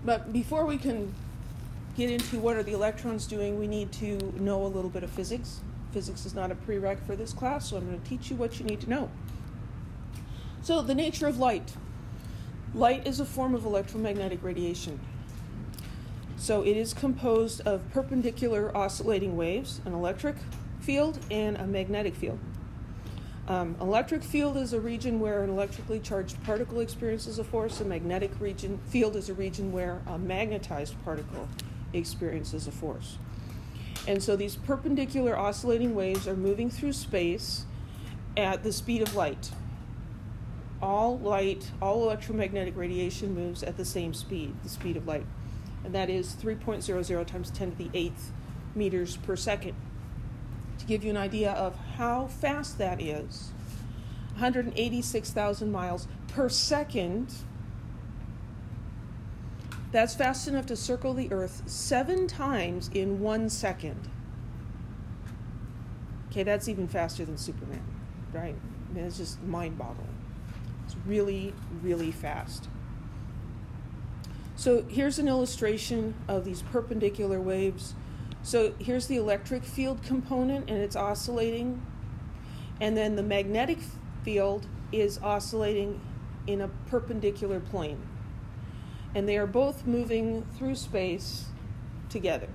But before we can get into what are the electrons doing, we need to know a little bit of physics. Physics is not a prereq for this class, so I'm going to teach you what you need to know. So the nature of light. Light is a form of electromagnetic radiation. So it is composed of perpendicular oscillating waves, an electric field and a magnetic field. Electric field is a region where an electrically charged particle experiences a force. A magnetic field is a region where a magnetized particle experiences a force. And so these perpendicular oscillating waves are moving through space at the speed of light. All electromagnetic radiation moves at the same speed, the speed of light. And that is 3.00 times 10 to the 8th meters per second. To give you an idea of how fast that is, 186,000 miles per second. That's fast enough to circle the Earth 7 times in 1 second. Okay, that's even faster than Superman, right? I mean, it's just mind-boggling. It's really, really fast. So here's an illustration of these perpendicular waves. So here's the electric field component, and it's oscillating. And then the magnetic field is oscillating in a perpendicular plane. And they are both moving through space together.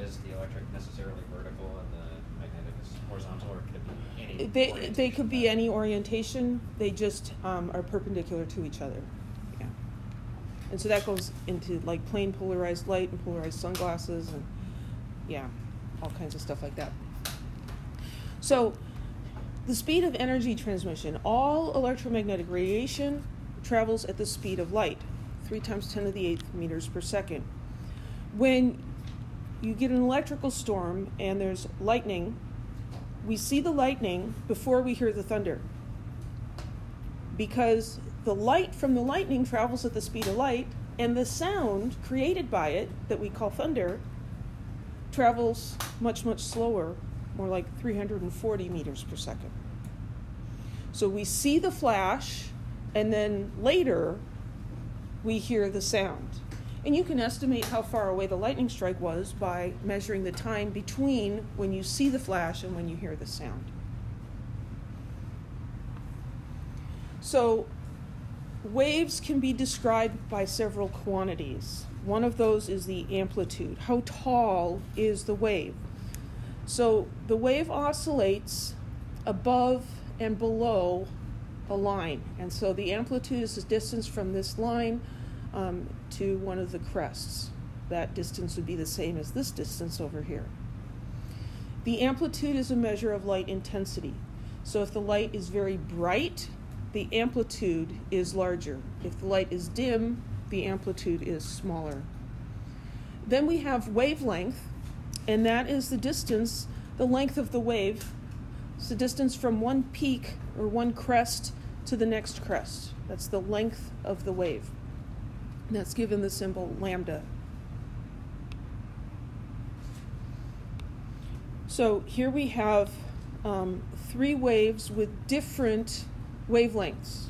Is the electric necessarily vertical and the magnetic is horizontal, or could it be any orientation? They could be any orientation. They just are perpendicular to each other. Yeah. And so that goes into like plain polarized light and polarized sunglasses and all kinds of stuff like that. So the speed of energy transmission, all electromagnetic radiation travels at the speed of light, 3 times 10 to the 8th meters per second. When you get an electrical storm and there's lightning, we see the lightning before we hear the thunder, because the light from the lightning travels at the speed of light, and the sound created by it, that we call thunder, travels much, much slower, more like 340 meters per second. So we see the flash, and then later we hear the sound. And you can estimate how far away the lightning strike was by measuring the time between when you see the flash and when you hear the sound. So waves can be described by several quantities. One of those is the amplitude. How tall is the wave? So the wave oscillates above and below a line. And so the amplitude is the distance from this line to one of the crests. That distance would be the same as this distance over here. The amplitude is a measure of light intensity. So if the light is very bright, the amplitude is larger. If the light is dim, the amplitude is smaller. Then we have wavelength, and that is the distance, the length of the wave. It's the distance from one peak or one crest to the next crest. That's the length of the wave. And that's given the symbol lambda. So here we have 3 waves with different wavelengths.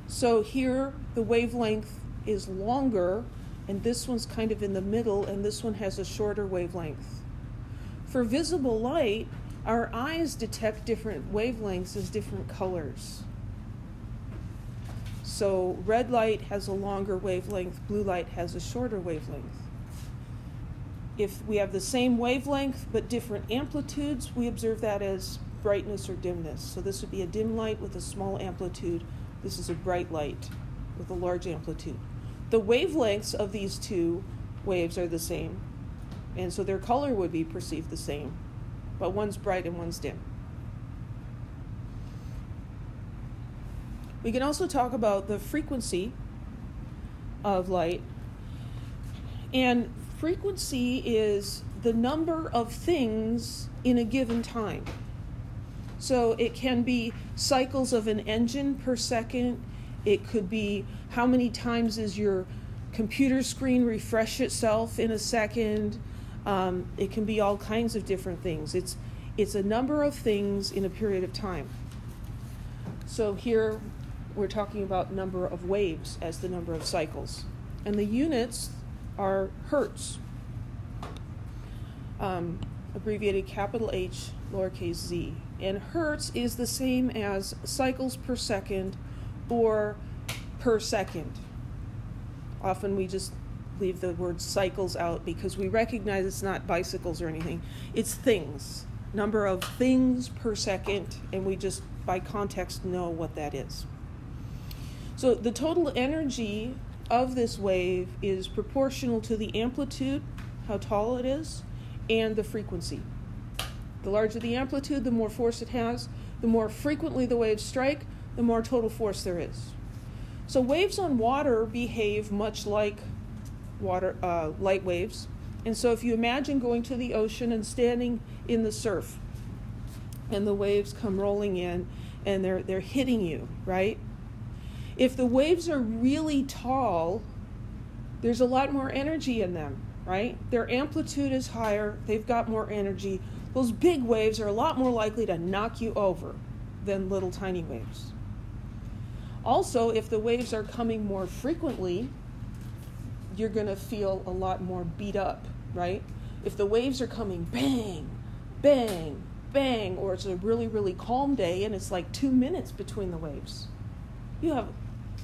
So here the wavelength is longer, and this one's kind of in the middle, and this one has a shorter wavelength. For visible light, our eyes detect different wavelengths as different colors. So red light has a longer wavelength, blue light has a shorter wavelength. If we have the same wavelength but different amplitudes, we observe that as brightness or dimness. So this would be a dim light with a small amplitude. This is a bright light with a large amplitude. The wavelengths of these 2 waves are the same, and so their color would be perceived the same, but one's bright and one's dim. We can also talk about the frequency of light. And frequency is the number of things in a given time. So it can be cycles of an engine per second. It could be how many times does your computer screen refresh itself in a second. It can be all kinds of different things. It's a number of things in a period of time. So here we're talking about number of waves as the number of cycles. And the units are hertz, abbreviated capital H, lowercase z. And hertz is the same as cycles per second or per second. Often we just leave the word cycles out because we recognize it's not bicycles or anything. It's things, number of things per second, and we just, by context, know what that is. So the total energy of this wave is proportional to the amplitude, how tall it is, and the frequency. The larger the amplitude, the more force it has. The more frequently the waves strike, the more total force there is. So waves on water behave much like light waves. And so if you imagine going to the ocean and standing in the surf, and the waves come rolling in, and they're hitting you, right? If the waves are really tall, there's a lot more energy in them, right? Their amplitude is higher, they've got more energy. Those big waves are a lot more likely to knock you over than little tiny waves. Also, if the waves are coming more frequently, you're going to feel a lot more beat up, right? If the waves are coming bang, bang, bang, or it's a really, really calm day and it's like 2 minutes between the waves, you have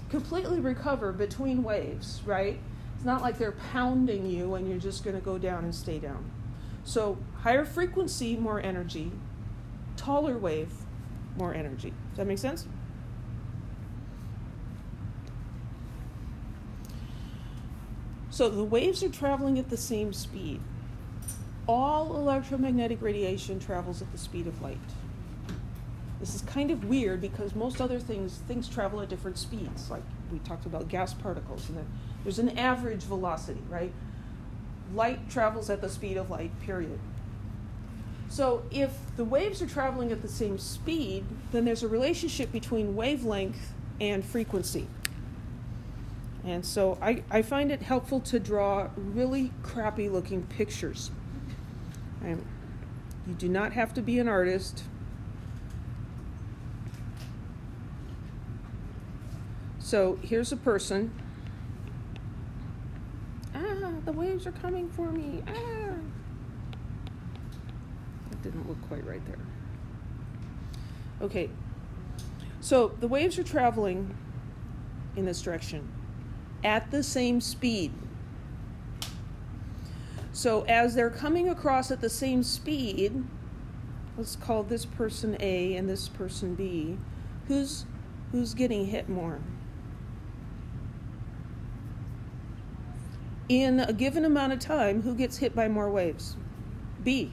completely recover between waves, right? It's not like they're pounding you and you're just going to go down and stay down. So higher frequency, more energy. Taller wave, more energy. Does that make sense? So the waves are traveling at the same speed. All electromagnetic radiation travels at the speed of light. This is kind of weird because most other things travel at different speeds. Like we talked about gas particles, and then there's an average velocity, right? Light travels at the speed of light, period. So if the waves are traveling at the same speed, then there's a relationship between wavelength and frequency. And so I find it helpful to draw really crappy looking pictures. You do not have to be an artist. So here's a person. The waves are coming for me. That didn't look quite right there. Okay. So the waves are traveling in this direction at the same speed. So as they're coming across at the same speed, let's call this person A and this person B. Who's getting hit more? In a given amount of time, who gets hit by more waves? B.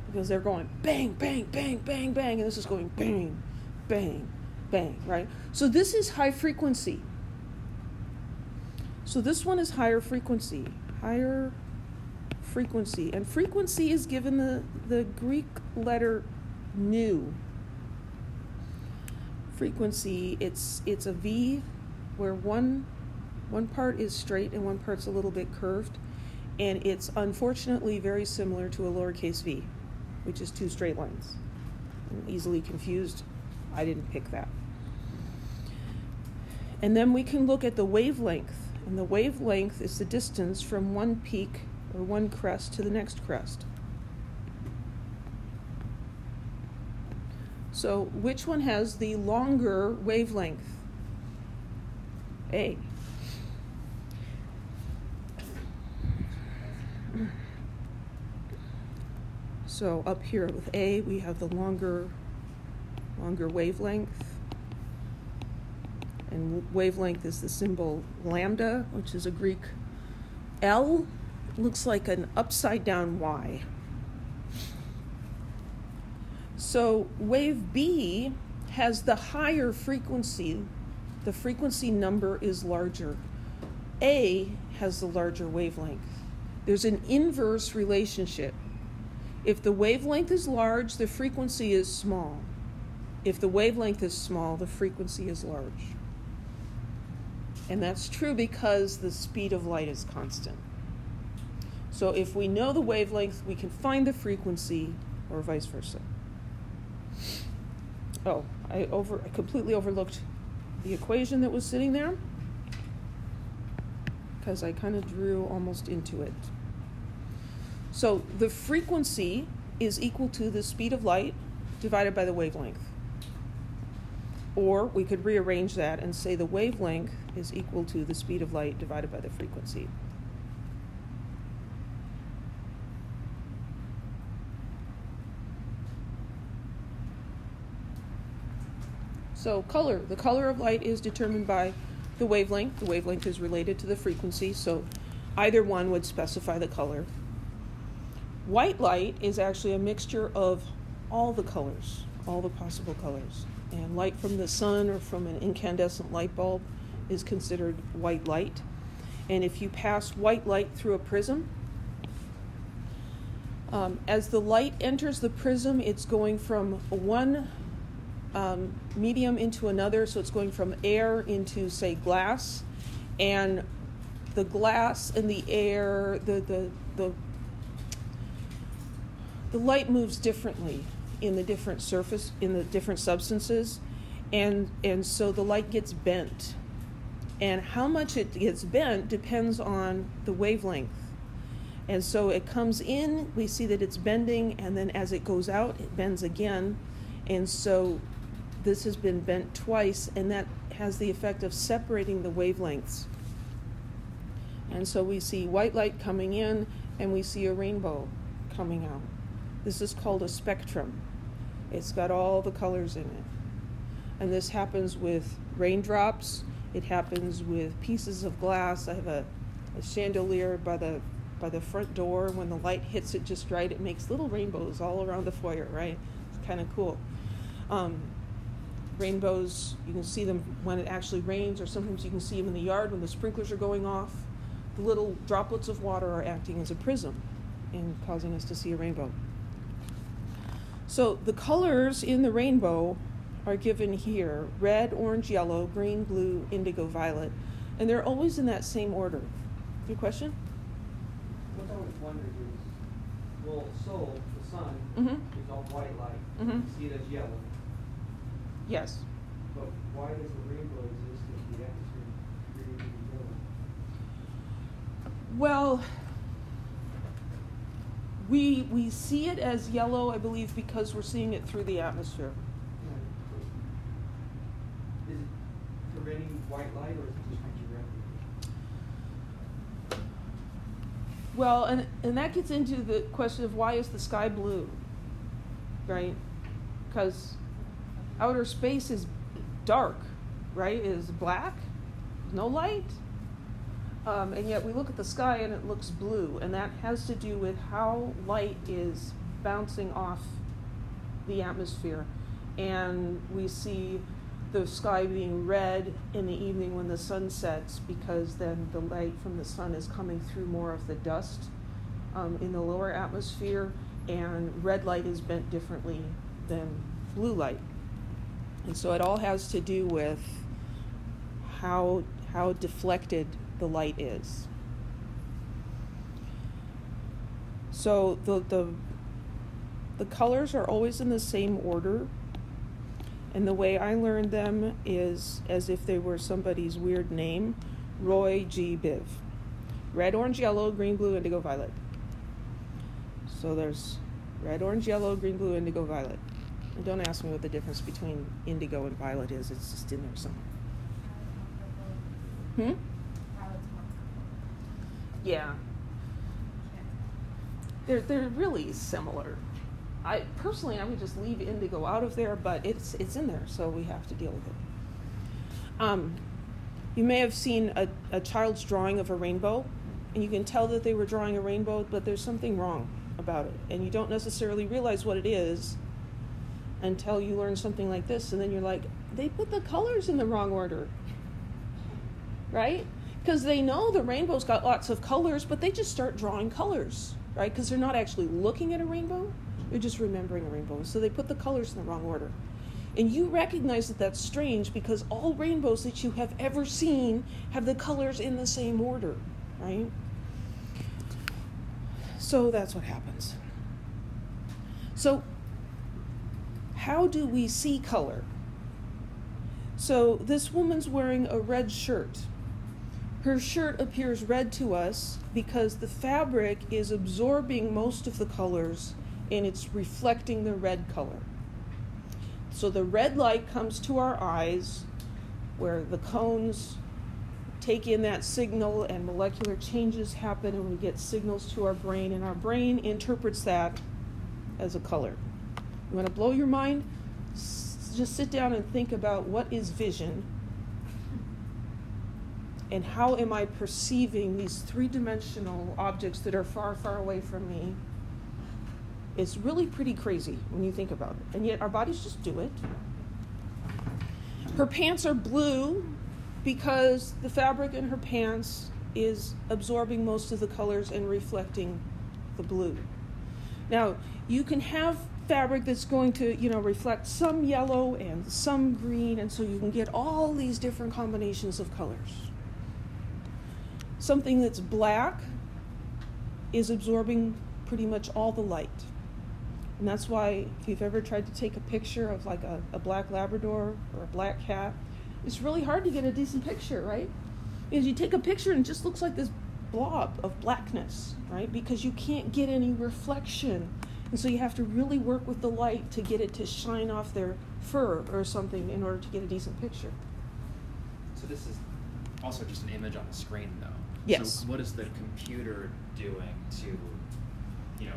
Because they're going bang, bang, bang, bang, bang, and this is going bang, bang, bang, right? So this is high frequency. So this one is higher frequency. Higher frequency. And frequency is given the Greek letter nu. Frequency, it's a V where one part is straight and one part's a little bit curved, and it's unfortunately very similar to a lowercase v, which is two straight lines. I'm easily confused. I didn't pick that. And then we can look at the wavelength, and the wavelength is the distance from one peak or one crest to the next crest. So which one has the longer wavelength? A. So up here with A, we have the longer wavelength. And wavelength is the symbol lambda, which is a Greek L. Looks like an upside down Y. So wave B has the higher frequency. The frequency number is larger. A has the larger wavelength. There's an inverse relationship. If the wavelength is large, the frequency is small. If the wavelength is small, the frequency is large. And that's true because the speed of light is constant. So if we know the wavelength, we can find the frequency, or vice versa. Oh, I completely overlooked the equation that was sitting there, because I kind of drew almost into it. So the frequency is equal to the speed of light divided by the wavelength. Or we could rearrange that and say the wavelength is equal to the speed of light divided by the frequency. So color, the color of light is determined by the wavelength. The wavelength is related to the frequency, so either one would specify the color. White light is actually a mixture of all the colors, all the possible colors. And light from the sun or from an incandescent light bulb is considered white light. And if you pass white light through a prism, as the light enters the prism, it's going from one medium into another. So it's going from air into, say, glass. And the glass and the air, the light moves differently in the different surface, in the different substances, and so the light gets bent. And how much it gets bent depends on the wavelength. And so it comes in, we see that it's bending, and then as it goes out, it bends again. And so this has been bent twice, and that has the effect of separating the wavelengths. And so we see white light coming in, and we see a rainbow coming out. This is called a spectrum. It's got all the colors in it. And this happens with raindrops. It happens with pieces of glass. I have a chandelier by the front door. When the light hits it just right, it makes little rainbows all around the foyer, right? It's kind of cool. Rainbows, you can see them when it actually rains, or sometimes you can see them in the yard when the sprinklers are going off. The little droplets of water are acting as a prism and causing us to see a rainbow. So the colors in the rainbow are given here: red, orange, yellow, green, blue, indigo, violet. And they're always in that same order. Your question? What I always wondered is, well, so the sun is all white light. You see it as yellow. Yes. But why does the rainbow exist if the atmosphere is created yellow? Well, we see it as yellow, I believe, because we're seeing it through the atmosphere. Is it preventing white light, or is it just making red? Well, and that gets into the question of why is the sky blue, right? Because outer space is dark, right? It is black, no light. And yet we look at the sky and it looks blue, and that has to do with how light is bouncing off the atmosphere. And we see the sky being red in the evening when the sun sets, because then the light from the sun is coming through more of the dust in the lower atmosphere, and red light is bent differently than blue light. And so it all has to do with how deflected the light is. So the colors are always in the same order, and the way I learned them is as if they were somebody's weird name: Roy G. Biv. Red, orange, yellow, green, blue, indigo, violet. So there's red, orange, yellow, green, blue, indigo, violet. And don't ask me what the difference between indigo and violet is. It's just in there somewhere. Yeah. They're really similar. I would just leave indigo out of there, but it's in there, so we have to deal with it. You may have seen a child's drawing of a rainbow, and you can tell that they were drawing a rainbow, but there's something wrong about it, and you don't necessarily realize what it is until you learn something like this, and then you're like, they put the colors in the wrong order, right? Because they know the rainbow's got lots of colors, but they just start drawing colors, right? Because they're not actually looking at a rainbow, they're just remembering a rainbow. So they put the colors in the wrong order. And you recognize that that's strange, because all rainbows that you have ever seen have the colors in the same order, right? So that's what happens. So how do we see color? So this woman's wearing a red shirt. Her shirt appears red to us because the fabric is absorbing most of the colors and it's reflecting the red color. So the red light comes to our eyes where the cones take in that signal and molecular changes happen and we get signals to our brain, and our brain interprets that as a color. You want to blow your mind? Just sit down and think about what is vision and how am I perceiving these three-dimensional objects that are far, far away from me. It's really pretty crazy when you think about it, and yet our bodies just do it. Her pants are blue because the fabric in her pants is absorbing most of the colors and reflecting the blue. Now, you can have fabric that's going to, reflect some yellow and some green, and so you can get all these different combinations of colors. Something that's black is absorbing pretty much all the light. And that's why if you've ever tried to take a picture of like a black Labrador or a black cat, it's really hard to get a decent picture, right? Because you take a picture and it just looks like this blob of blackness, right? Because you can't get any reflection. And so you have to really work with the light to get it to shine off their fur or something in order to get a decent picture. So this is also just an image on the screen, though. Yes. So what is the computer doing to,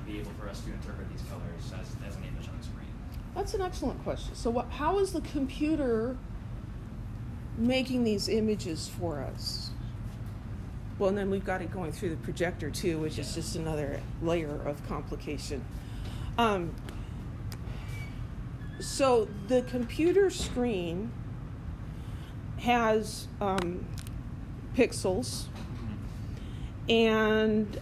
be able for us to interpret these colors as an image on the screen? That's an excellent question. So how is the computer making these images for us? Well, and then we've got it going through the projector too, which is just another layer of complication. So the computer screen has pixels, and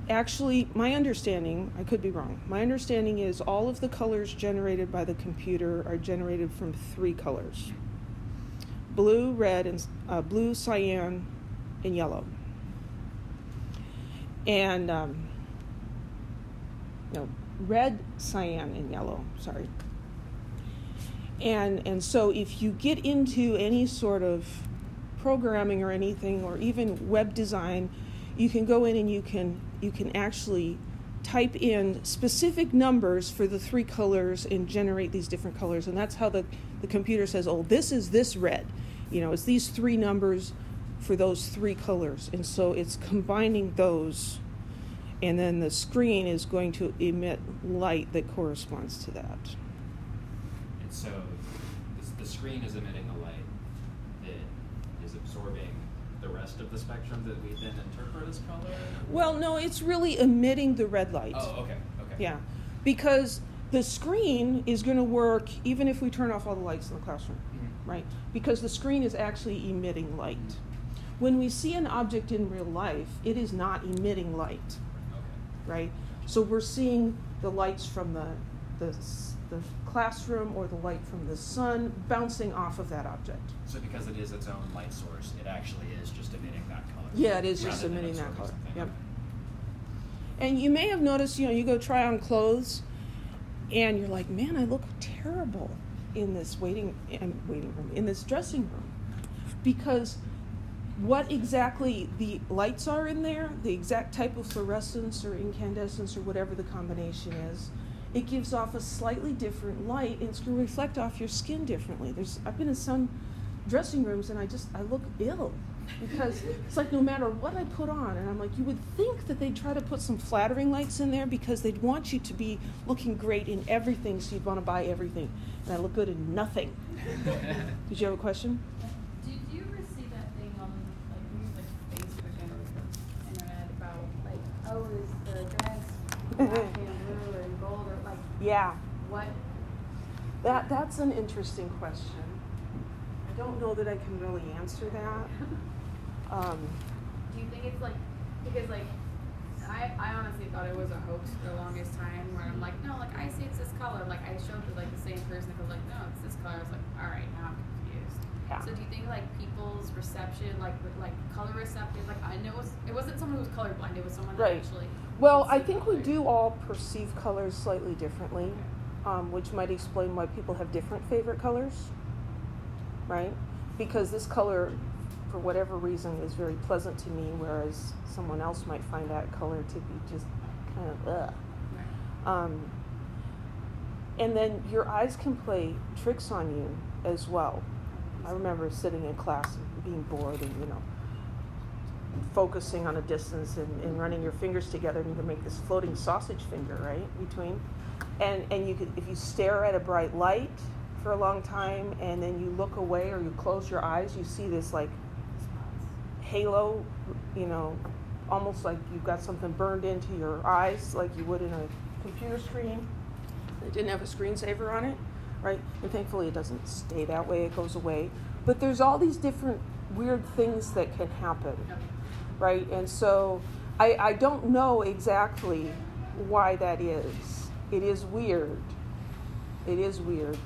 actually, my understanding, I could be wrong, my understanding is all of the colors generated by the computer are generated from three colors: blue, red, and blue, cyan, and yellow. And red, cyan, and yellow, sorry. And so if you get into any sort of programming or anything, or even web design, you can go in and you can actually type in specific numbers for the three colors and generate these different colors. And that's how the computer says, oh, this is this red. It's these three numbers for those three colors. And so it's combining those, and then the screen is going to emit light that corresponds to that. And so the screen is emitting a light that is absorbing the rest of the spectrum that we then interpret as color? Well, no, it's really emitting the red light. Oh, okay. Yeah, because the screen is going to work even if we turn off all the lights in the classroom, right? Because the screen is actually emitting light. When we see an object in real life, it is not emitting light, right? So we're seeing the lights from the classroom or the light from the sun bouncing off of that object. So because it is its own light source, it actually is just emitting that color. Yeah, it is just emitting that color. Yep. And you may have noticed, you go try on clothes, and you're like, man, I look terrible in this waiting room, in this dressing room, because what exactly the lights are in there, the exact type of fluorescence or incandescence or whatever the combination is, it gives off a slightly different light, and it's going to reflect off your skin differently. I've been in some dressing rooms, and I look ill, because it's like no matter what I put on, and I'm like, you would think that they'd try to put some flattering lights in there because they'd want you to be looking great in everything, so you'd want to buy everything, and I look good in nothing. Did you have a question? Did you ever see that thing on Facebook and internet about is the dress black and blue and gold, or Yeah. what? That's an interesting question. I don't know that I can really answer that. Do you think it's because I honestly thought it was a hoax for the longest time, where I'm like, no, I see it's this color. I showed to the same person who was like, no, it's this color. I was like, all right, now I'm confused. Yeah. So do you think people's reception, color receptive, I know it wasn't someone who was colorblind, it was someone that Right. actually. Well, I think we do all perceive colors slightly differently, which might explain why people have different favorite colors. right? Because this color, for whatever reason, is very pleasant to me, whereas someone else might find that color to be just kind of ugh. And then your eyes can play tricks on you as well. I remember sitting in class and being bored and, you know, focusing on a distance and running your fingers together, and you can make this floating sausage finger, right, between. And you could, if you stare at a bright light for a long time and then you look away or you close your eyes, you see this like halo, you know, almost like you've got something burned into your eyes like you would in a computer screen. It didn't have a screensaver on it, right? And thankfully it doesn't stay that way, it goes away. But there's all these different weird things that can happen, right? And so I don't know exactly why that is. It is weird. It is weird.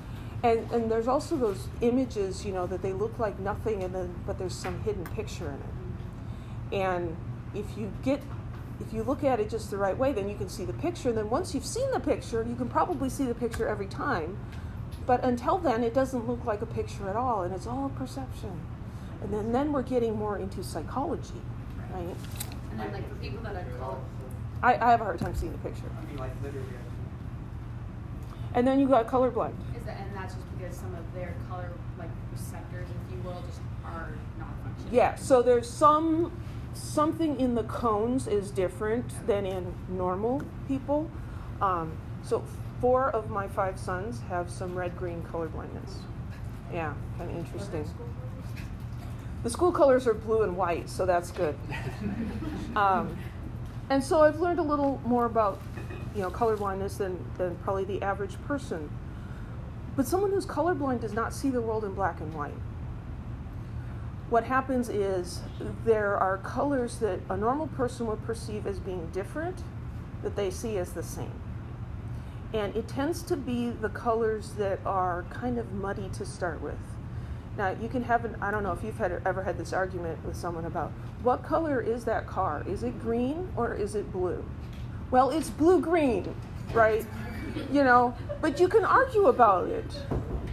And there's also those images, you know, that they look like nothing, and then but there's some hidden picture in it. And if you look at it just the right way, then you can see the picture. And then once you've seen the picture, you can probably see the picture every time. But until then, it doesn't look like a picture at all, and it's all a perception. And then we're getting more into psychology, right? And then, like, for people that are color, I have a hard time seeing the picture. I mean, like literally. And then you got colorblind. and that's just because some of their color, like, receptors, if you will, just are not functioning. Yeah, so there's something in the cones is different than in normal people. So 4 of my 5 sons have some red-green color blindness. Yeah, kind of interesting. The school colors are blue and white, so that's good. And so I've learned a little more about, you know, color blindness than probably the average person. But someone who's colorblind does not see the world in black and white. What happens is there are colors that a normal person would perceive as being different that they see as the same. And it tends to be the colors that are kind of muddy to start with. Now, you can have I don't know if you've ever had this argument with someone about, what color is that car? Is it green or is it blue? Well, it's blue-green, right? You know, but you can argue about it.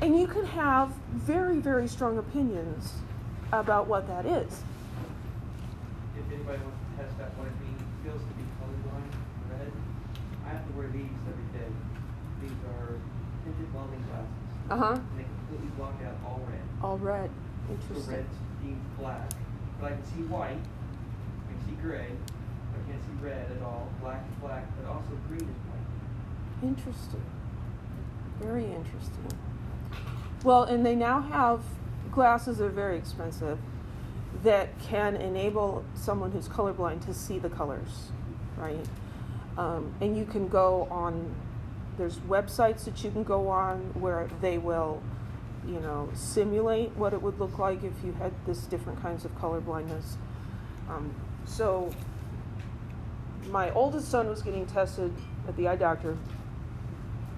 And you can have very, very strong opinions about what that is. If anybody wants to test out what it feels to be colorblind, red, I have to wear these every day. These are tinted welding glasses. Uh-huh. And they completely block out all red. All red. So Interesting. red's deemed black. But I can see white, I can see gray, I can't see red at all. Black is black, but also green is white. Interesting. Very interesting. Well, and they now have glasses that are very expensive that can enable someone who's colorblind to see the colors, right? And you can go on, there's websites that you can go on where they will, you know, simulate what it would look like if you had this different kinds of color blindness. So my oldest son was getting tested at the eye doctor,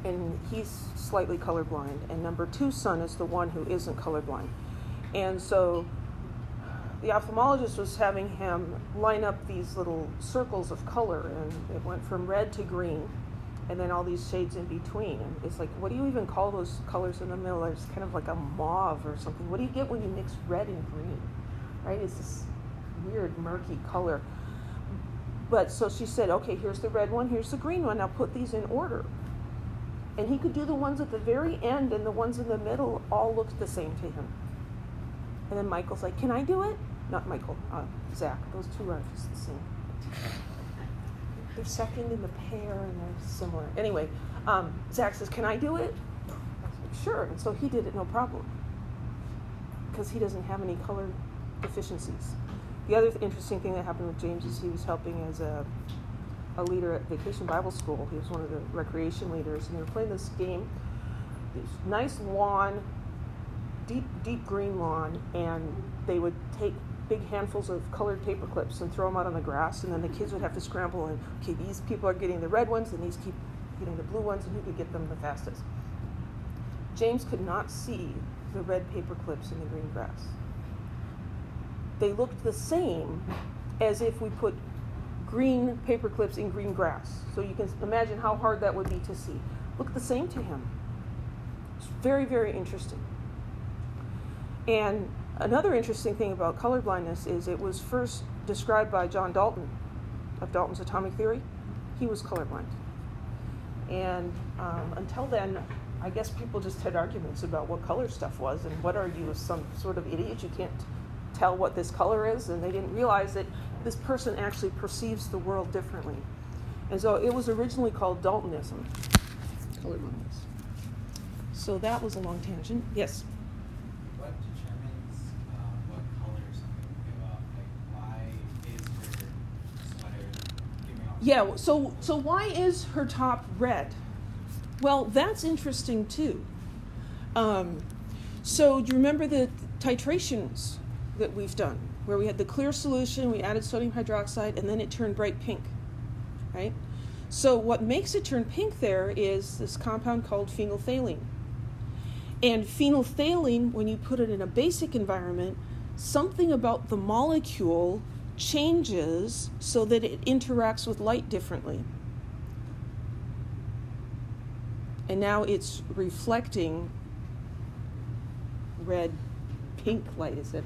and he's slightly colorblind, and number 2 son is the one who isn't colorblind. And so the ophthalmologist was having him line up these little circles of color, and it went from red to green, and then all these shades in between. And it's like, what do you even call those colors in the middle? It's kind of like a mauve or something. What do you get when you mix red and green, right? It's this weird, murky color. But so she said, okay, here's the red one, here's the green one, now put these in order. And he could do the ones at the very end, and the ones in the middle all looked the same to him. And then Michael's like, can I do it? Not Michael, Zach. Those 2 are just the same. They're second in the pair, and they're similar. Anyway, Zach says, can I do it? I was like, sure. And so he did it no problem, because he doesn't have any color deficiencies. The other interesting thing that happened with James is he was helping as a leader at Vacation Bible School. He was one of the recreation leaders, and they were playing this game, this nice lawn, deep green lawn, and they would take big handfuls of colored paper clips and throw them out on the grass, and then the kids would have to scramble and, okay, these people are getting the red ones, and these keep getting the blue ones, and who could get them the fastest? James could not see the red paper clips in the green grass. They looked the same as if we put green paper clips in green grass. So you can imagine how hard that would be to see. Looked the same to him. It's very, very interesting. And another interesting thing about color blindness is it was first described by John Dalton of Dalton's atomic theory. He was colorblind. And until then, I guess people just had arguments about what color stuff was and what are you, some sort of idiot? You can't tell what this color is. And they didn't realize that this person actually perceives the world differently. And so it was originally called Daltonism, color blindness. So that was a long tangent. Yes? What determines what color something will give off? Like, why is her sweater giving off? Yeah, so why is her top red? Well, that's interesting too. So do you remember the titrations that we've done, where we had the clear solution, we added sodium hydroxide, and then it turned bright pink, right? So what makes it turn pink there is this compound called phenolphthalein. And phenolphthalein, when you put it in a basic environment, something about the molecule changes so that it interacts with light differently. And now it's reflecting red, pink light. It's a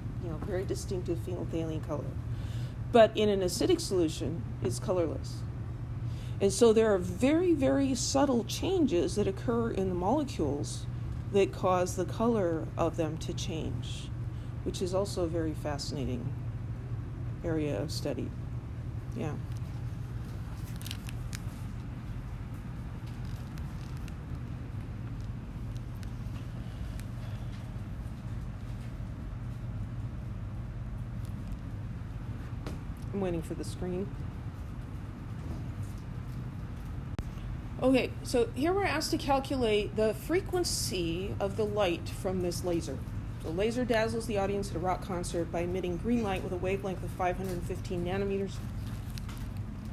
very distinctive phenolphthalein color. But in an acidic solution, it's colorless. And so there are very, very subtle changes that occur in the molecules that cause the color of them to change, which is also a very fascinating area of study. Yeah. I'm waiting for the screen. Okay, so here we're asked to calculate the frequency of the light from this laser. The laser dazzles the audience at a rock concert by emitting green light with a wavelength of 515 nanometers.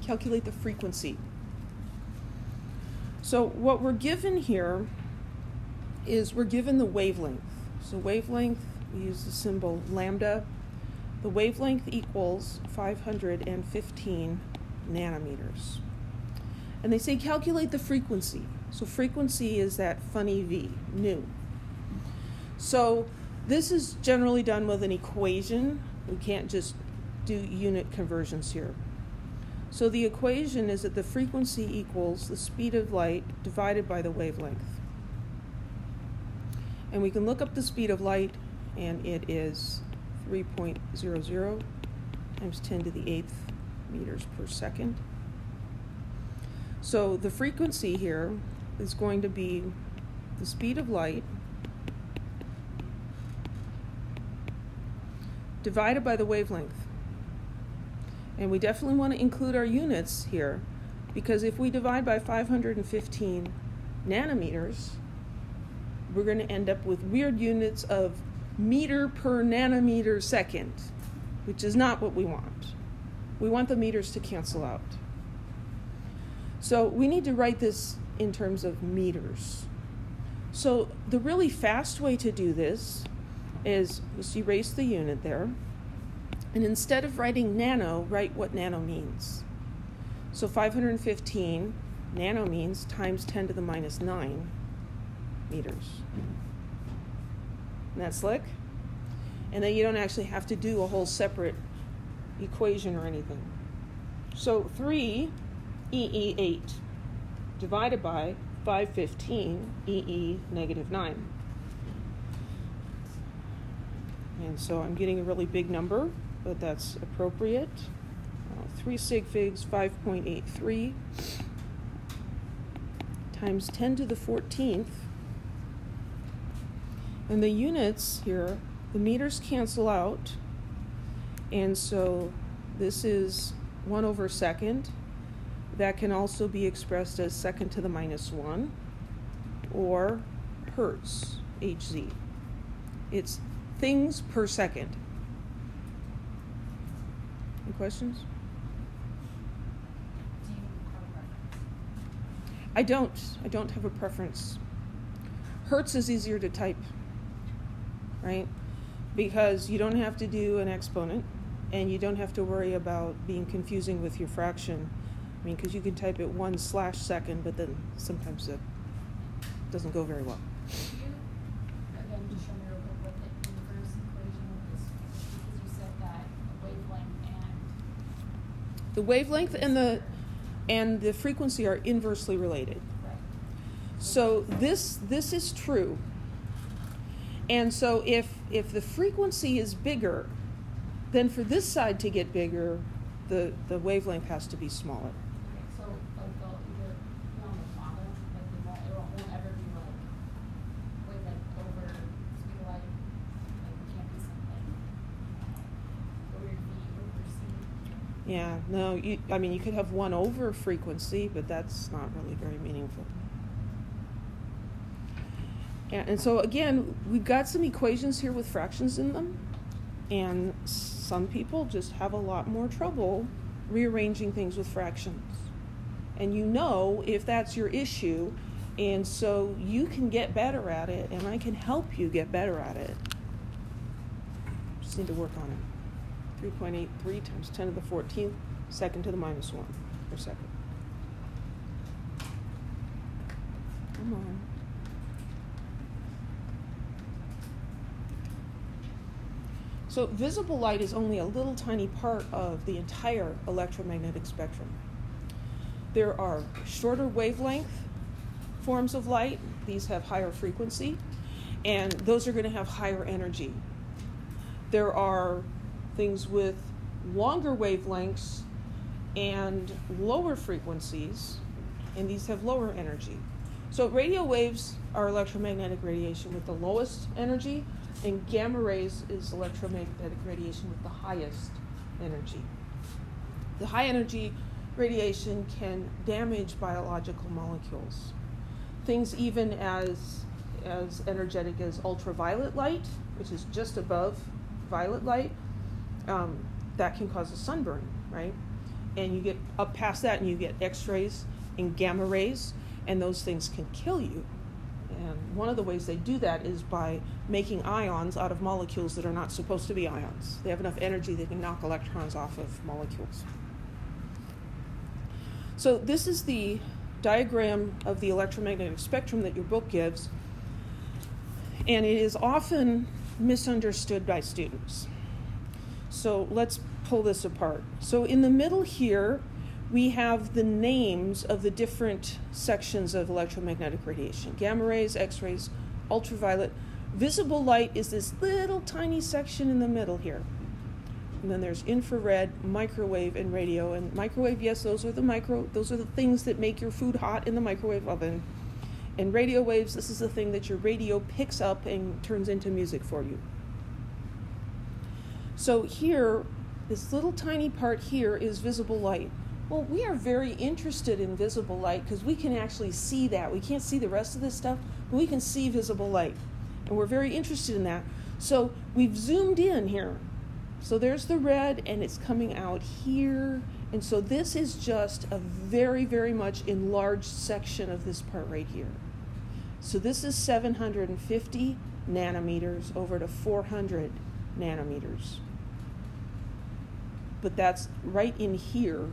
Calculate the frequency. So what we're given here is we're given the wavelength. So wavelength, we use the symbol lambda. The wavelength equals 515 nanometers. And they say calculate the frequency. So frequency is that funny V, nu. So this is generally done with an equation. We can't just do unit conversions here. So the equation is that the frequency equals the speed of light divided by the wavelength. And we can look up the speed of light, and it is 3.00 times 10 to the 8th meters per second. So the frequency here is going to be the speed of light divided by the wavelength. And we definitely want to include our units here, because if we divide by 515 nanometers, we're going to end up with weird units of meter per nanometer second, which is not what we want. We want the meters to cancel out. So we need to write this in terms of meters. So the really fast way to do this is just erase the unit there. And instead of writing nano, write what nano means. So 515 nano means times 10 to the minus 9 meters. Isn't that slick? And then you don't actually have to do a whole separate equation or anything. So 3 EE8 divided by 515 EE negative 9. And so I'm getting a really big number, but that's appropriate. 3 sig figs, 5.83 times 10 to the 14th. And the units here, the meters cancel out. And so this is 1 over second. That can also be expressed as second to the minus 1, or hertz, Hz. It's things per second. Any questions? Do you have a preference? I don't have a preference. Hertz is easier to type, right? Because you don't have to do an exponent, and you don't have to worry about being confusing with your fraction. I mean, because you can type it 1/second, but then sometimes it doesn't go very well. Could you, again, just show me real quick what it means first? The wavelength and the frequency are inversely related. Right. So this is true. And so if the frequency is bigger, then for this side to get bigger, the wavelength has to be smaller. Okay, so like they'll either be on the bottom, like it won't ever be like over speed of light. Like it can't be something over your feet, over your seat. Yeah, no, you could have 1 over frequency, but that's not really very meaningful. And so again, we've got some equations here with fractions in them, and some people just have a lot more trouble rearranging things with fractions. And you know if that's your issue, and so you can get better at it, and I can help you get better at it. Just need to work on it. 3.83 times 10 to the 14th, second to the minus 1 per second. Come on. So visible light is only a little tiny part of the entire electromagnetic spectrum. There are shorter wavelength forms of light. These have higher frequency, and those are going to have higher energy. There are things with longer wavelengths and lower frequencies, and these have lower energy. So radio waves are electromagnetic radiation with the lowest energy, and gamma rays is electromagnetic radiation with the highest energy. The high energy radiation can damage biological molecules. Things even as energetic as ultraviolet light, which is just above violet light, that can cause a sunburn, right? And you get up past that and you get X-rays and gamma rays, and those things can kill you. And one of the ways they do that is by making ions out of molecules that are not supposed to be ions. They have enough energy they can knock electrons off of molecules. So this is the diagram of the electromagnetic spectrum that your book gives, and it is often misunderstood by students. So let's pull this apart. So in the middle here, we have the names of the different sections of electromagnetic radiation: gamma rays, X-rays, ultraviolet. Visible light is this little tiny section in the middle here. And then there's infrared, microwave, and radio. And microwave, yes, those are the things that make your food hot in the microwave oven. And radio waves, this is the thing that your radio picks up and turns into music for you. So here, this little tiny part here is visible light. Well, we are very interested in visible light because we can actually see that. We can't see the rest of this stuff, but we can see visible light. And we're very interested in that. So we've zoomed in here. So there's the red, and it's coming out here. And so this is just a very, very much enlarged section of this part right here. So this is 750 nanometers over to 400 nanometers. But that's right in here.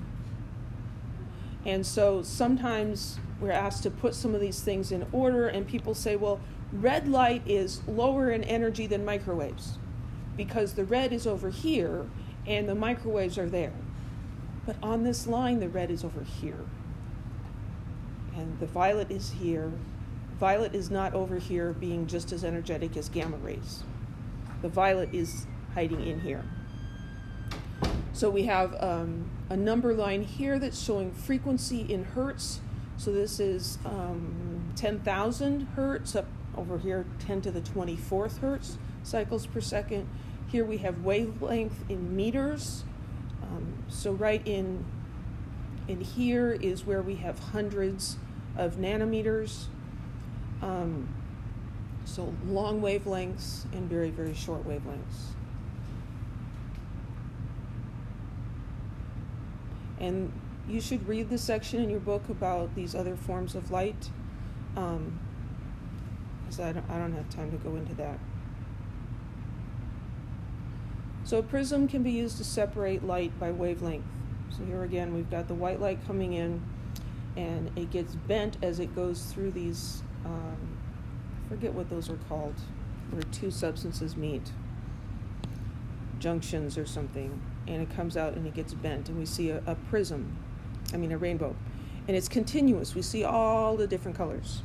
And so sometimes we're asked to put some of these things in order, and people say, well, red light is lower in energy than microwaves because the red is over here and the microwaves are there. But on this line, the red is over here. And the violet is here. Violet is not over here being just as energetic as gamma rays. The violet is hiding in here. So we have a number line here that's showing frequency in hertz. So this is 10,000 hertz, up over here 10 to the 24th hertz cycles per second. Here we have wavelength in meters. So right in here is where we have hundreds of nanometers. So long wavelengths and very, very short wavelengths. And you should read the section in your book about these other forms of light, because I don't have time to go into that. So a prism can be used to separate light by wavelength. So here again, we've got the white light coming in, and it gets bent as it goes through these, I forget what those are called, where two substances meet, junctions or something. and it comes out and it gets bent, and we see a prism, a rainbow. And it's continuous. We see all the different colors.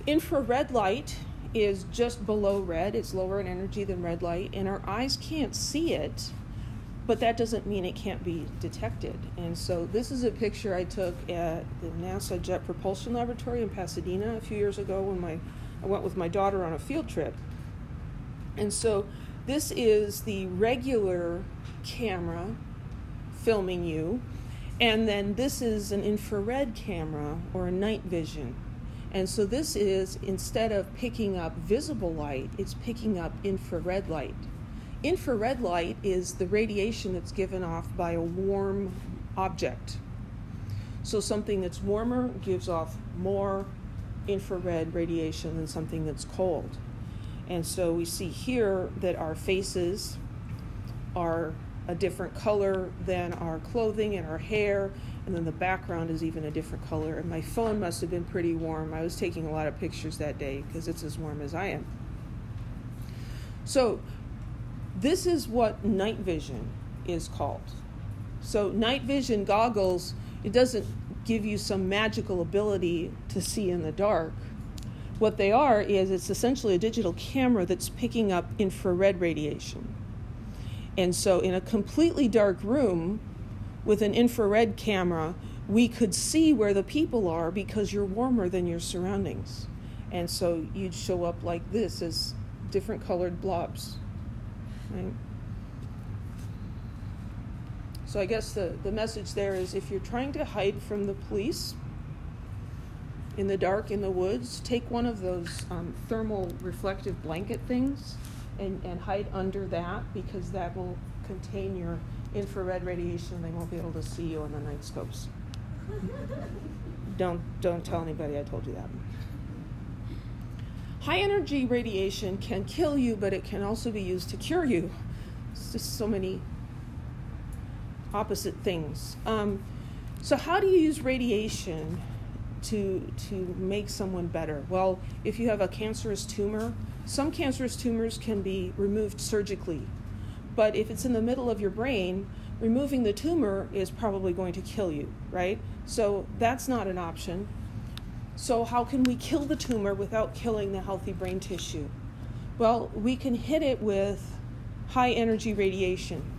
Infrared light is just below red. It's lower in energy than red light, and our eyes can't see it, but that doesn't mean it can't be detected. And so this is a picture I took at the NASA Jet Propulsion Laboratory in Pasadena a few years ago when I went with my daughter on a field trip. And so this is the regular camera filming you, and then this is an infrared camera or a night vision. And so this is, instead of picking up visible light, it's picking up infrared light. Infrared light is the radiation that's given off by a warm object. So something that's warmer gives off more infrared radiation than something that's cold. And so we see here that our faces are a different color than our clothing and our hair, and then the background is even a different color. And my phone must have been pretty warm. I was taking a lot of pictures that day because it's as warm as I am. So this is what night vision is called. So night vision goggles, it doesn't give you some magical ability to see in the dark. What they are is it's essentially a digital camera that's picking up infrared radiation. And so in a completely dark room with an infrared camera, we could see where the people are because you're warmer than your surroundings. And so you'd show up like this as different colored blobs. Right? So I guess the message there is, if you're trying to hide from the police in the dark in the woods, take one of those thermal reflective blanket things and hide under that, because that will contain your infrared radiation. They won't be able to see you on the night scopes. Don't tell anybody I told you that. High energy radiation can kill you, but it can also be used to cure you. It's just so many opposite things. So how do you use radiation to make someone better? Well, if you have a cancerous tumor, some cancerous tumors can be removed surgically. But if it's in the middle of your brain, removing the tumor is probably going to kill you, right? So that's not an option. So how can we kill the tumor without killing the healthy brain tissue? Well, we can hit it with high energy radiation.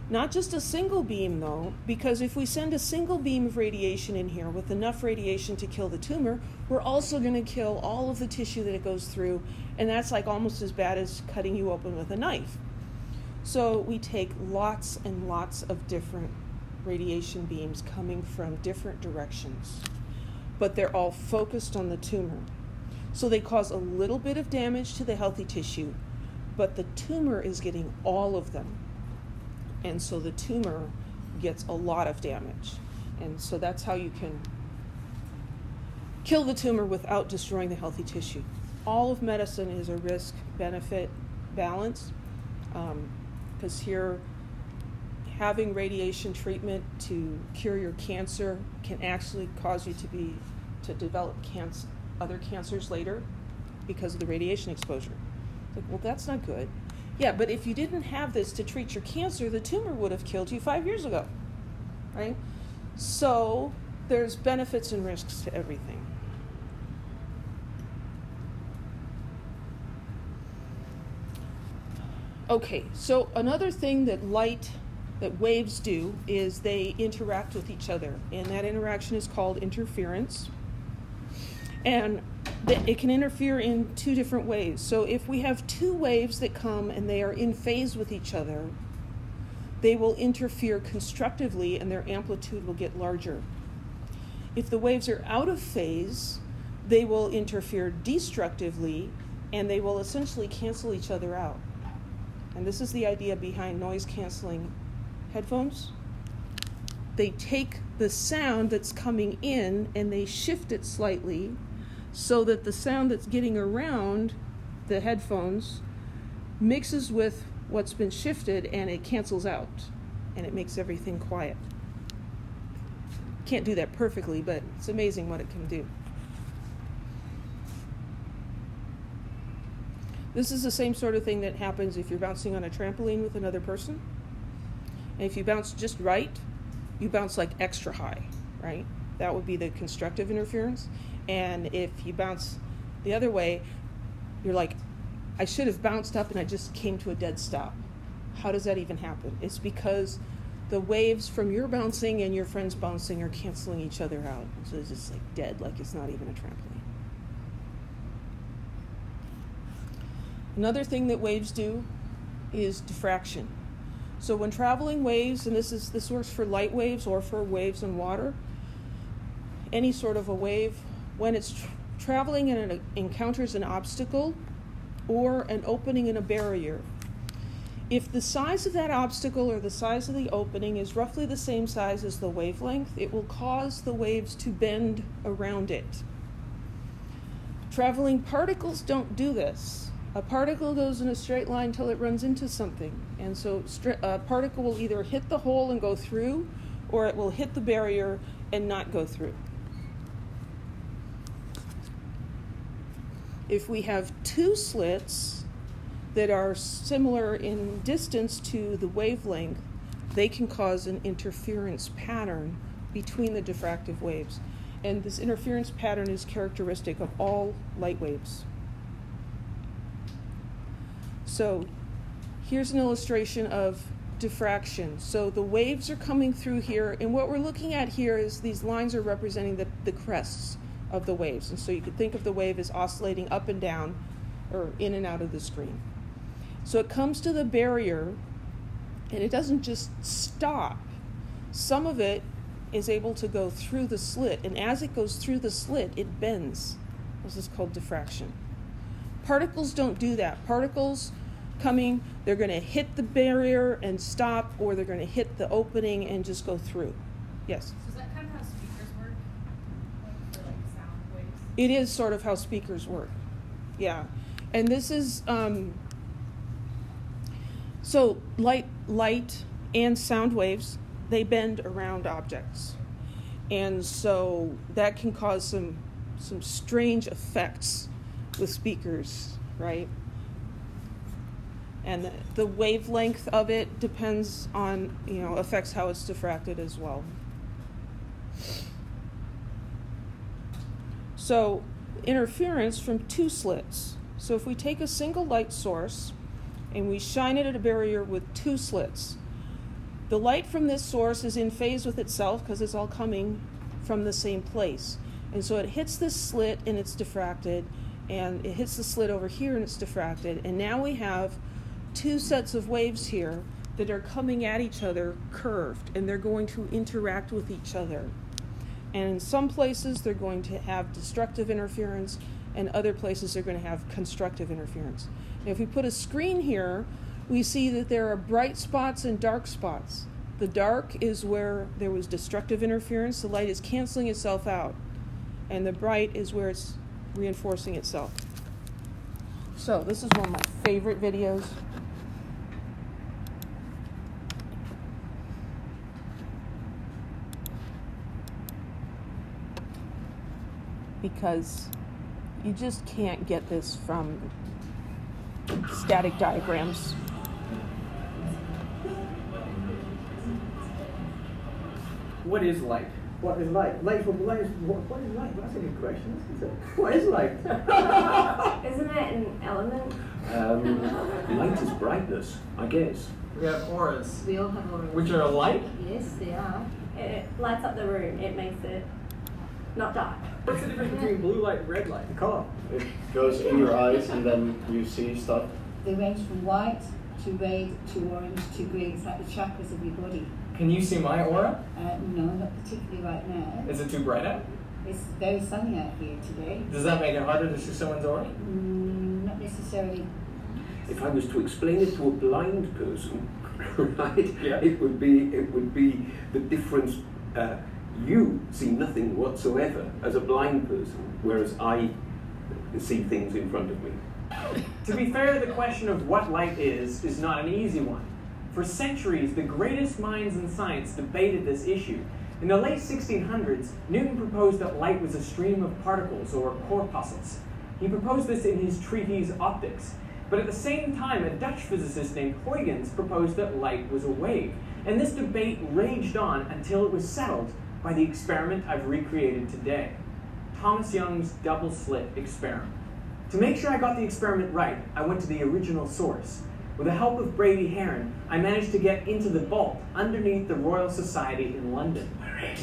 Not just a single beam, though, because if we send a single beam of radiation in here with enough radiation to kill the tumor, we're also going to kill all of the tissue that it goes through, and that's like almost as bad as cutting you open with a knife. So we take lots and lots of different radiation beams coming from different directions, but they're all focused on the tumor. So they cause a little bit of damage to the healthy tissue, but the tumor is getting all of them. And so the tumor gets a lot of damage. And so that's how you can kill the tumor without destroying the healthy tissue. All of medicine is a risk-benefit balance, because here, having radiation treatment to cure your cancer can actually cause you to develop other cancers later because of the radiation exposure. Like, well, that's not good. Yeah, but if you didn't have this to treat your cancer, the tumor would have killed you 5 years ago, right? So there's benefits and risks to everything. Okay, so another thing that waves do is they interact with each other, and that interaction is called interference. And it can interfere in two different ways. So if we have two waves that come and they are in phase with each other, they will interfere constructively and their amplitude will get larger. If the waves are out of phase, they will interfere destructively and they will essentially cancel each other out. And this is the idea behind noise-canceling headphones. They take the sound that's coming in and they shift it slightly so that the sound that's getting around the headphones mixes with what's been shifted and it cancels out and it makes everything quiet. Can't do that perfectly, but it's amazing what it can do. This is the same sort of thing that happens if you're bouncing on a trampoline with another person. And if you bounce just right, you bounce like extra high, right? That would be the constructive interference. And if you bounce the other way, you're like, I should have bounced up and I just came to a dead stop. How does that even happen? It's because the waves from your bouncing and your friend's bouncing are canceling each other out. So it's just like dead, like it's not even a trampoline. Another thing that waves do is diffraction. So when traveling waves, and this works for light waves or for waves in water, any sort of a wave, when it's traveling and it encounters an obstacle or an opening in a barrier, if the size of that obstacle or the size of the opening is roughly the same size as the wavelength, it will cause the waves to bend around it. Traveling particles don't do this. A particle goes in a straight line till it runs into something. And so a particle will either hit the hole and go through, or it will hit the barrier and not go through. If we have two slits that are similar in distance to the wavelength, they can cause an interference pattern between the diffractive waves. And this interference pattern is characteristic of all light waves. So here's an illustration of diffraction. So the waves are coming through here, and what we're looking at here is these lines are representing the crests of the waves. And so you could think of the wave as oscillating up and down or in and out of the screen. So it comes to the barrier, and it doesn't just stop. Some of it is able to go through the slit, and as it goes through the slit, it bends. This is called diffraction. Particles don't do that. Particles coming, they're going to hit the barrier and stop, or they're going to hit the opening and just go through. Yes? So is that kind of how speakers work? Like for like sound waves? It is sort of how speakers work. Yeah. And this is, so light and sound waves, they bend around objects. And so that can cause some strange effects with speakers, right? And the wavelength of it depends on, affects how it's diffracted as well. So interference from two slits. So if we take a single light source and we shine it at a barrier with two slits, the light from this source is in phase with itself because it's all coming from the same place. And so it hits this slit and it's diffracted, and it hits the slit over here and it's diffracted. And now we have two sets of waves here that are coming at each other curved, and they're going to interact with each other. And in some places they're going to have destructive interference, and other places they're going to have constructive interference. Now, if we put a screen here, we see that there are bright spots and dark spots. The dark is where there was destructive interference. The light is canceling itself out. And the bright is where it's reinforcing itself. So this is one of my favorite videos. Because you just can't get this from static diagrams. What is light? What is light? What is light? That's a good question, isn't it? What is light? Isn't it an element? Light is brightness, I guess. We have auras, We all have auras. which are a light. Yes, they are. It lights up the room. It makes it not dark. What's the difference between blue light and red light? The colour. It goes in your eyes and then you see stuff. They range from white to red to orange to green. It's like the chakras of your body. Can you see my aura? No, not particularly right now. Is it too bright out? It's very sunny out here today. Does that make it harder to see someone's aura? Not necessarily. If I was to explain it to a blind person, right, Yeah. it would be the difference. You see nothing whatsoever as a blind person, whereas I see things in front of me. To be fair, the question of what light is not an easy one. For centuries, the greatest minds in science debated this issue. In the late 1600s, Newton proposed that light was a stream of particles, or corpuscles. He proposed this in his treatise Optics, But at the same time, a Dutch physicist named Huygens proposed that light was a wave. And this debate raged on until it was settled by the experiment I've recreated today, Thomas Young's double slit experiment. To make sure I got the experiment right, I went to the original source. With the help of Brady Heron, I managed to get into the vault underneath the Royal Society in London.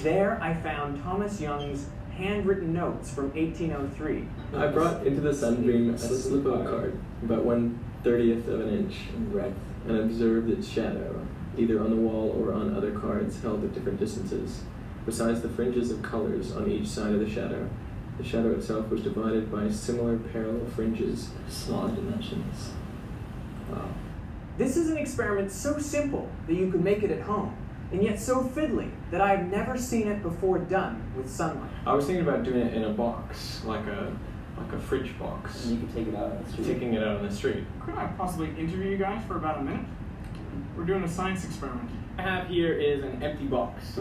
There I found Thomas Young's handwritten notes from 1803. I brought into the sunbeam a slip of card, about 1/30th of an inch in breadth, and observed its shadow, either on the wall or on other cards held at different distances, besides the fringes of colors on each side of the shadow. The shadow itself was divided by similar parallel fringes of smaller dimensions. Wow. This is an experiment so simple that you could make it at home, and yet so fiddly that I have never seen it before done with sunlight. I was thinking about doing it in a box, like a fridge box. And you can take it out on the street. Taking it out on the street. Could I possibly interview you guys for about a minute? We're doing a science experiment. I have here is an empty box.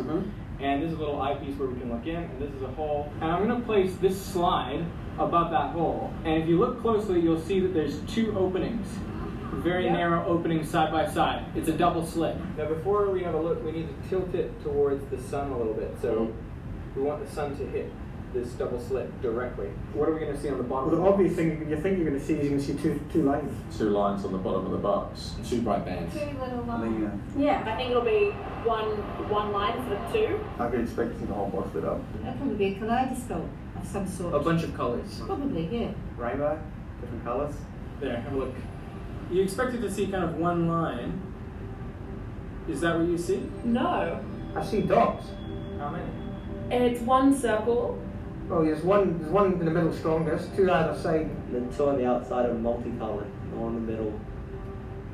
And this is a little eyepiece where we can look in, and this is a hole. And I'm going to place this slide above that hole. And if you look closely, you'll see that there's two openings. Very narrow openings side by side. It's a double slit. Now before we have a look, we need to tilt it towards the sun a little bit. So we want the sun to hit this double slit directly. What are we going to see on the bottom? Well, the obvious thing you think you're going to see is you're going to see two lines. Two lines on the bottom of the box. Two bright bands. Two little lines. Yeah. I think it'll be one line instead of two. I'd be expecting the whole box lit up. That'll probably be a kaleidoscope of some sort. A bunch of colors. Probably, yeah. Rainbow, different colours. There, have a look. You expected to see kind of one line. Is that what you see? No. I see dots. How many? It's one circle. Oh, there's one in the middle strongest, two either side. And then two on the outside are multicolored. The one in the middle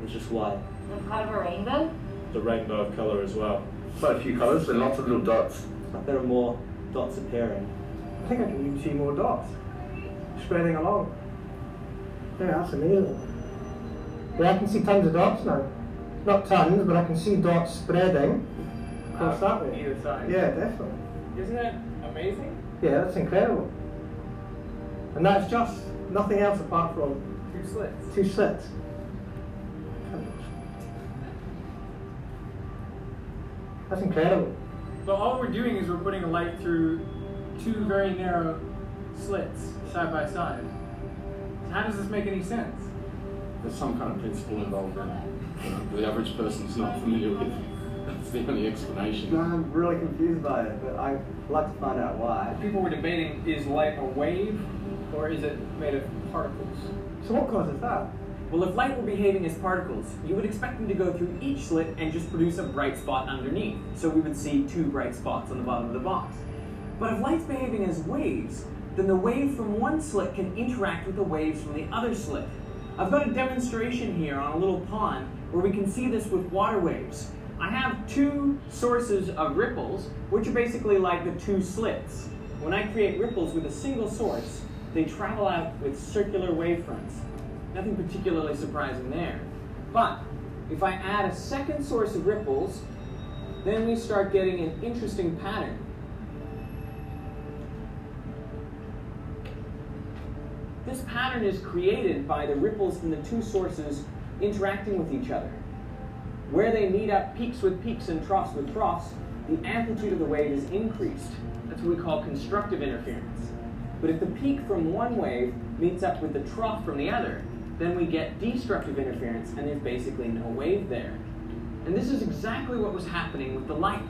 is just white. And kind of a rainbow. The rainbow of colour as well. Quite a few colours and lots of little dots. Like there are more dots appearing. I think I can even see more dots spreading along. Yeah, that's amazing. Yeah, I can see tons of dots now. Not tons, but I can see dots spreading across that way. Either side. Yeah, definitely. Isn't that amazing? Yeah, that's incredible. And that's just nothing else apart from Two slits. two slits. That's incredible. But all we're doing is we're putting a light through two very narrow slits side by side. How does this make any sense? There's some kind of principle involved in it. The average person's not familiar with. That's the only explanation. No, I'm really confused by it, but I'd like to find out why. People were debating, is light a wave or is it made of particles? So what causes that? Well, if light were behaving as particles, you would expect them to go through each slit and just produce a bright spot underneath. So we would see two bright spots on the bottom of the box. But if light's behaving as waves, then the wave from one slit can interact with the waves from the other slit. I've got a demonstration here on a little pond where we can see this with water waves. I have two sources of ripples, which are basically like the two slits. When I create ripples with a single source, they travel out with circular wavefronts. Nothing particularly surprising there. But if I add a second source of ripples, then we start getting an interesting pattern. This pattern is created by the ripples from the two sources interacting with each other. Where they meet up peaks with peaks and troughs with troughs, the amplitude of the wave is increased. That's what we call constructive interference. But if the peak from one wave meets up with the trough from the other, then we get destructive interference and there's basically no wave there. And this is exactly what was happening with the light.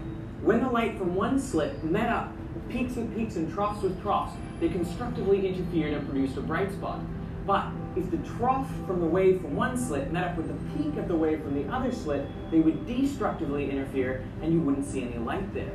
When the light from one slit met up peaks with peaks and troughs with troughs, they constructively interfered and produced a bright spot. But if the trough from the wave from one slit met up with the peak of the wave from the other slit, they would destructively interfere and you wouldn't see any light there.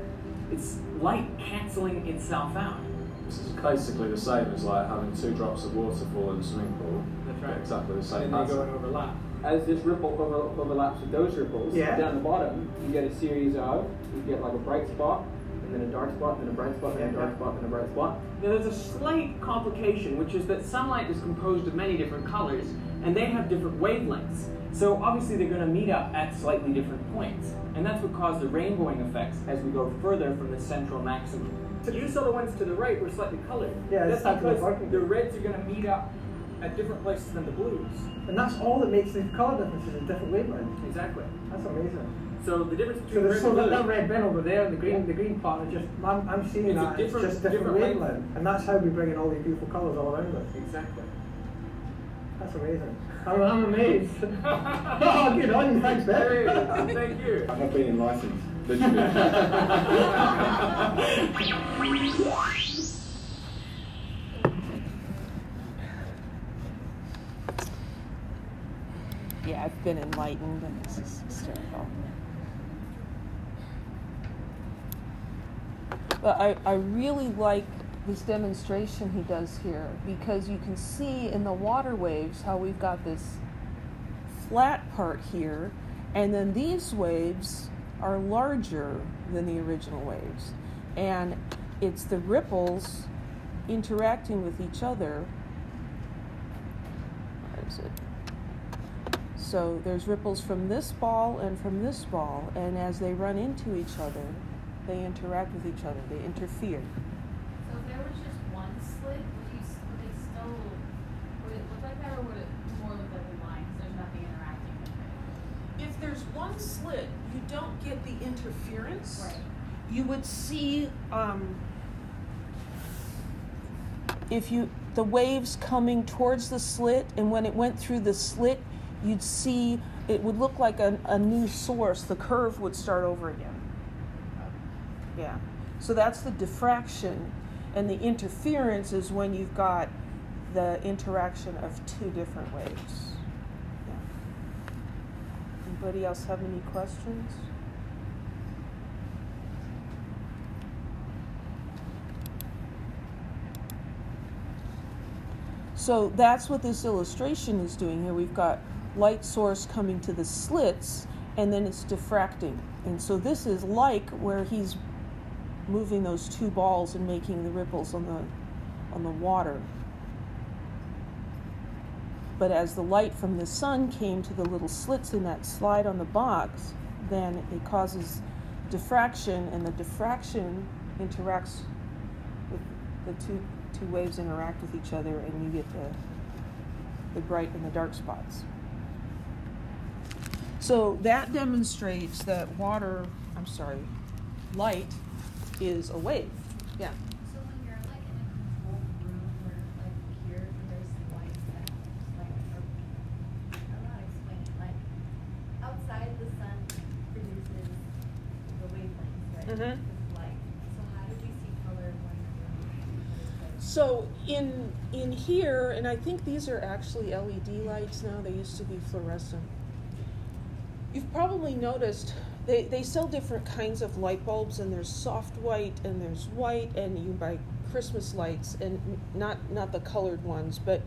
It's light canceling itself out. This is basically the same as like having two drops of water fall in a swimming pool. That's right. Exactly the same And they go and overlap. As this ripple overlaps with those ripples, down the bottom, you get a series of, you get like a bright spot, and then a dark spot, then a bright spot, then a dark spot, then a bright spot. Now there's a slight complication, which is that sunlight is composed of many different colors, and they have different wavelengths. So obviously they're going to meet up at slightly different points. And that's what caused the rainbowing effects as we go further from the central maximum. So you saw the ones to the right were slightly colored. Yeah, that's because the reds are going to meet up at different places than the blues. And that's all that makes the colour differences in different wavelengths. Exactly. That's amazing. So the difference So, between red so and blue, that red bin over there, the green part, is just, I'm seeing It's a that, it's different- just different different wavelength. And that's how we bring in all these beautiful colours all around us. exactly. That's amazing. I'm amazed. Oh, good on you, thanks, Ben. Hey, thank you. I have been enlightened, literally. Yeah, I've been enlightened, and this is hysterical. But I really like this demonstration he does here, because you can see in the water waves how we've got this flat part here, and then these waves are larger than the original waves. And it's the ripples interacting with each other. Where is it? So there's ripples from this ball and from this ball, and as they run into each other, they interact with each other, they interfere. So if there was just one slit, would it still, would it look like that, or would it more look like a line, because there's nothing interacting with it? If there's one slit, you don't get the interference. Right. You would see the waves coming towards the slit, and when it went through the slit, you'd see it would look like a new source. The curve would start over again. Yeah. So that's the diffraction, and the interference is when you've got the interaction of two different waves. Yeah. Anybody else have any questions? So that's what this illustration is doing here. We've got light source coming to the slits, and then it's diffracting. And so this is like where he's moving those two balls and making the ripples on the water. But as the light from the sun came to the little slits in that slide on the box, then it causes diffraction, and the diffraction interacts with the two waves interact with each other, and you get the bright and the dark spots. So that demonstrates that light is a wave. Yeah. So when you're like in a controlled room where like here there's lights that like I don't know how to explain it. Like outside the sun produces the wavelengths, right? Mhm. With light. So how do we see color when we're So in here, and I think these are actually LED lights now. They used to be fluorescent. You've probably noticed they sell different kinds of light bulbs, and there's soft white and there's white, and you can buy Christmas lights, and not the colored ones, but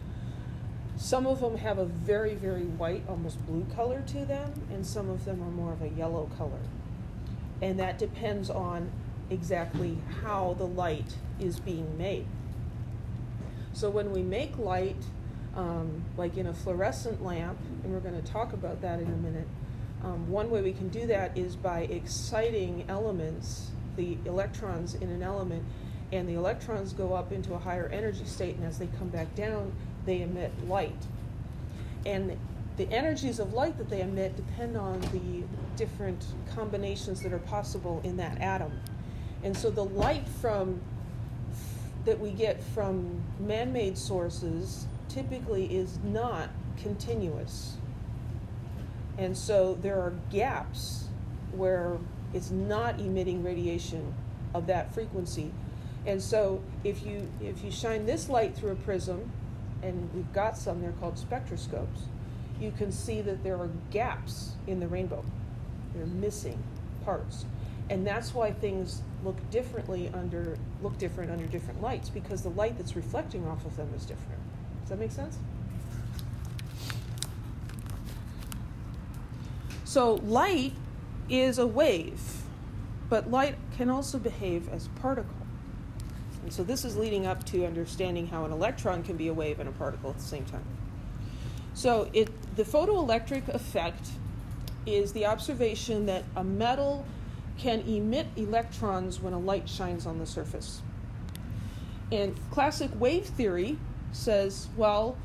some of them have a very, very white, almost blue color to them, and some of them are more of a yellow color. And that depends on exactly how the light is being made. So when we make light, like in a fluorescent lamp, and we're going to talk about that in a minute, one way we can do that is by exciting elements, the electrons in an element, and the electrons go up into a higher energy state, and as they come back down, they emit light. And the energies of light that they emit depend on the different combinations that are possible in that atom. And so the light that we get from man-made sources typically is not continuous. And so there are gaps where it's not emitting radiation of that frequency. And so if you shine this light through a prism, and we've got some, they're called spectroscopes, you can see that there are gaps in the rainbow. They're missing parts. And that's why things look different under different lights, because the light that's reflecting off of them is different. Does that make sense? So light is a wave, but light can also behave as a particle. And so this is leading up to understanding how an electron can be a wave and a particle at the same time. So the photoelectric effect is the observation that a metal can emit electrons when a light shines on the surface. And classic wave theory says, well,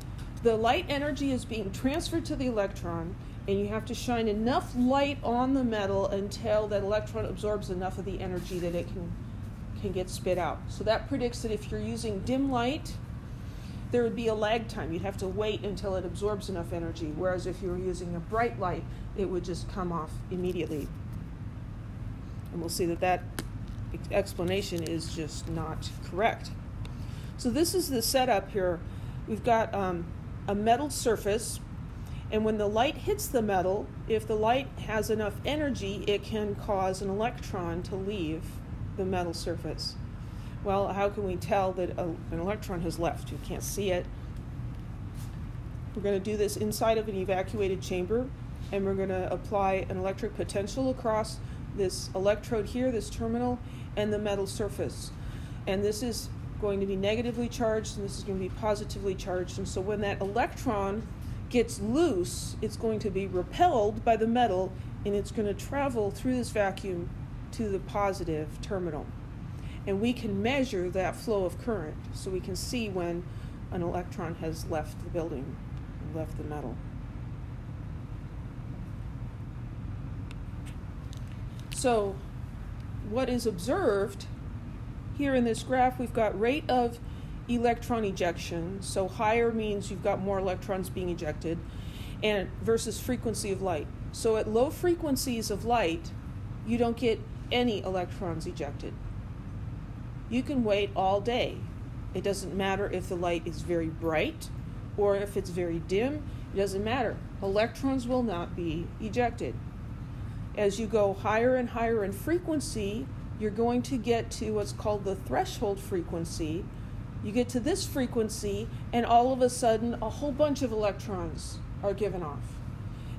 the light energy is being transferred to the electron, and you have to shine enough light on the metal until that electron absorbs enough of the energy that it can get spit out. So that predicts that if you're using dim light, there would be a lag time. You'd have to wait until it absorbs enough energy, whereas if you were using a bright light, it would just come off immediately. And we'll see that that explanation is just not correct. So this is the setup here. We've got a metal surface, and when the light hits the metal, if the light has enough energy, it can cause an electron to leave the metal surface. Well, how can we tell that an electron has left? You can't see it. We're going to do this inside of an evacuated chamber, and we're going to apply an electric potential across this electrode here, this terminal, and the metal surface. And this is going to be negatively charged, and this is going to be positively charged. And so when that electron gets loose, it's going to be repelled by the metal, and it's going to travel through this vacuum to the positive terminal. And we can measure that flow of current, so we can see when an electron has left the building, left the metal. So what is observed here in this graph, we've got rate of electron ejection. So higher means you've got more electrons being ejected, and versus frequency of light. So at low frequencies of light, you don't get any electrons ejected. You can wait all day. It doesn't matter if the light is very bright or if it's very dim. It doesn't matter. Electrons will not be ejected. As you go higher and higher in frequency, you're going to get to what's called the threshold frequency. You get to this frequency, and all of a sudden, a whole bunch of electrons are given off.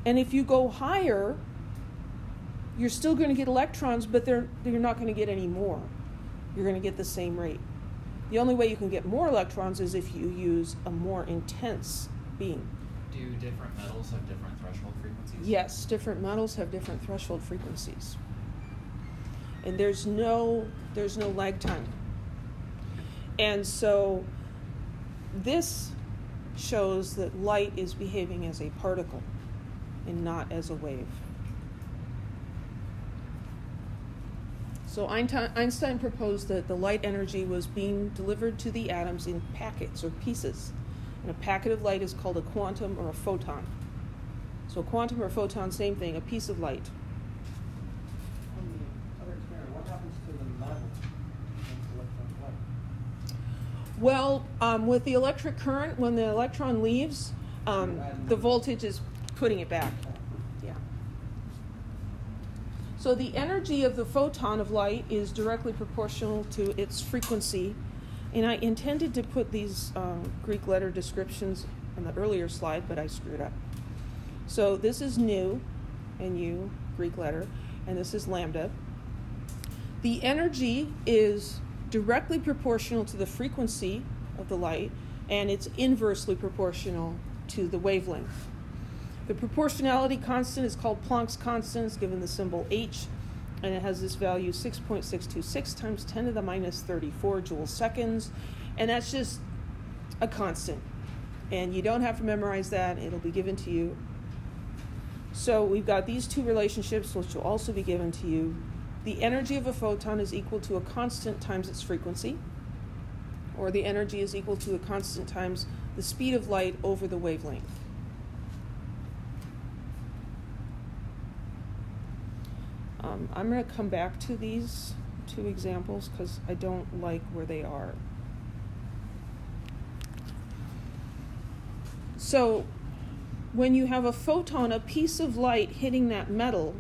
And if you go higher, you're still going to get electrons, but you're not going to get any more. You're going to get the same rate. The only way you can get more electrons is if you use a more intense beam. Do different metals have different threshold frequencies? Yes, different metals have different threshold frequencies. And there's no lag time. And so this shows that light is behaving as a particle and not as a wave. So Einstein proposed that the light energy was being delivered to the atoms in packets or pieces. And a packet of light is called a quantum or a photon. So a quantum or a photon, same thing, a piece of light. On the other experiment, what happens to the metal when the electron flies? Well, with the electric current, when the electron leaves, the voltage is putting it back. Yeah. So the energy of the photon of light is directly proportional to its frequency. And I intended to put these Greek letter descriptions on the earlier slide, but I screwed up. So this is nu, N-U, Greek letter, and this is lambda. The energy is directly proportional to the frequency of the light, and it's inversely proportional to the wavelength. The proportionality constant is called Planck's constant. It's given the symbol H, and it has this value 6.626 times 10 to the minus 34 joule seconds, and that's just a constant. And you don't have to memorize that. It'll be given to you. So we've got these two relationships, which will also be given to you. The energy of a photon is equal to a constant times its frequency, or the energy is equal to a constant times the speed of light over the wavelength. I'm going to come back to these two examples because I don't like where they are. So when you have a photon, a piece of light hitting that metal,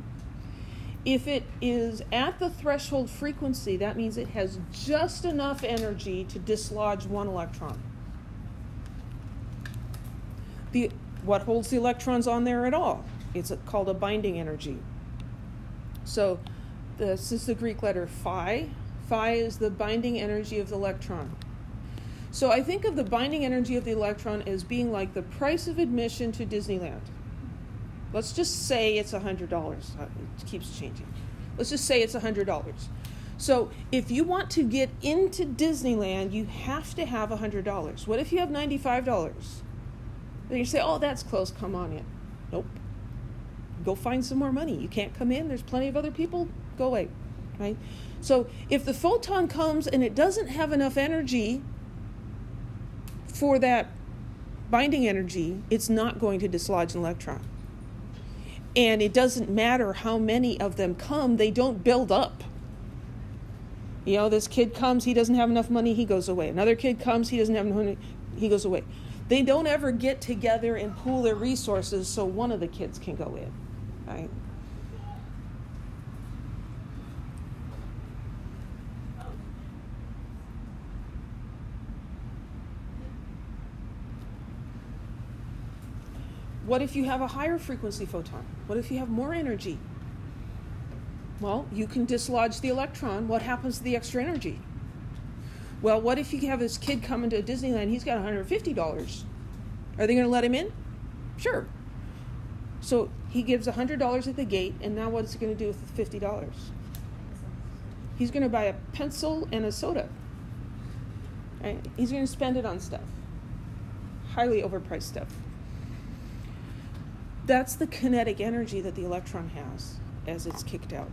if it is at the threshold frequency, that means it has just enough energy to dislodge one electron. What holds the electrons on there at all? It's called a binding energy. So this is the Greek letter phi. Phi is the binding energy of the electron. So I think of the binding energy of the electron as being like the price of admission to Disneyland. Let's just say it's $100. It keeps changing. Let's just say it's $100. So if you want to get into Disneyland, you have to have $100. What if you have $95? Then you say, oh, that's close, come on in. Nope. Go find some more money. You can't come in, there's plenty of other people, go away, right? So if the photon comes and it doesn't have enough energy for that binding energy, it's not going to dislodge an electron. And it doesn't matter how many of them come, they don't build up. You know, this kid comes, he doesn't have enough money, he goes away. Another kid comes, he doesn't have enough money, he goes away. They don't ever get together and pool their resources so one of the kids can go in, right? What if you have a higher frequency photon? What if you have more energy? Well, you can dislodge the electron. What happens to the extra energy? Well, what if you have this kid coming to Disneyland, he's got $150. Are they going to let him in? Sure. So he gives $100 at the gate, and now what's he going to do with the $50? He's going to buy a pencil and a soda. Right? He's going to spend it on stuff. Highly overpriced stuff. That's the kinetic energy that the electron has as it's kicked out.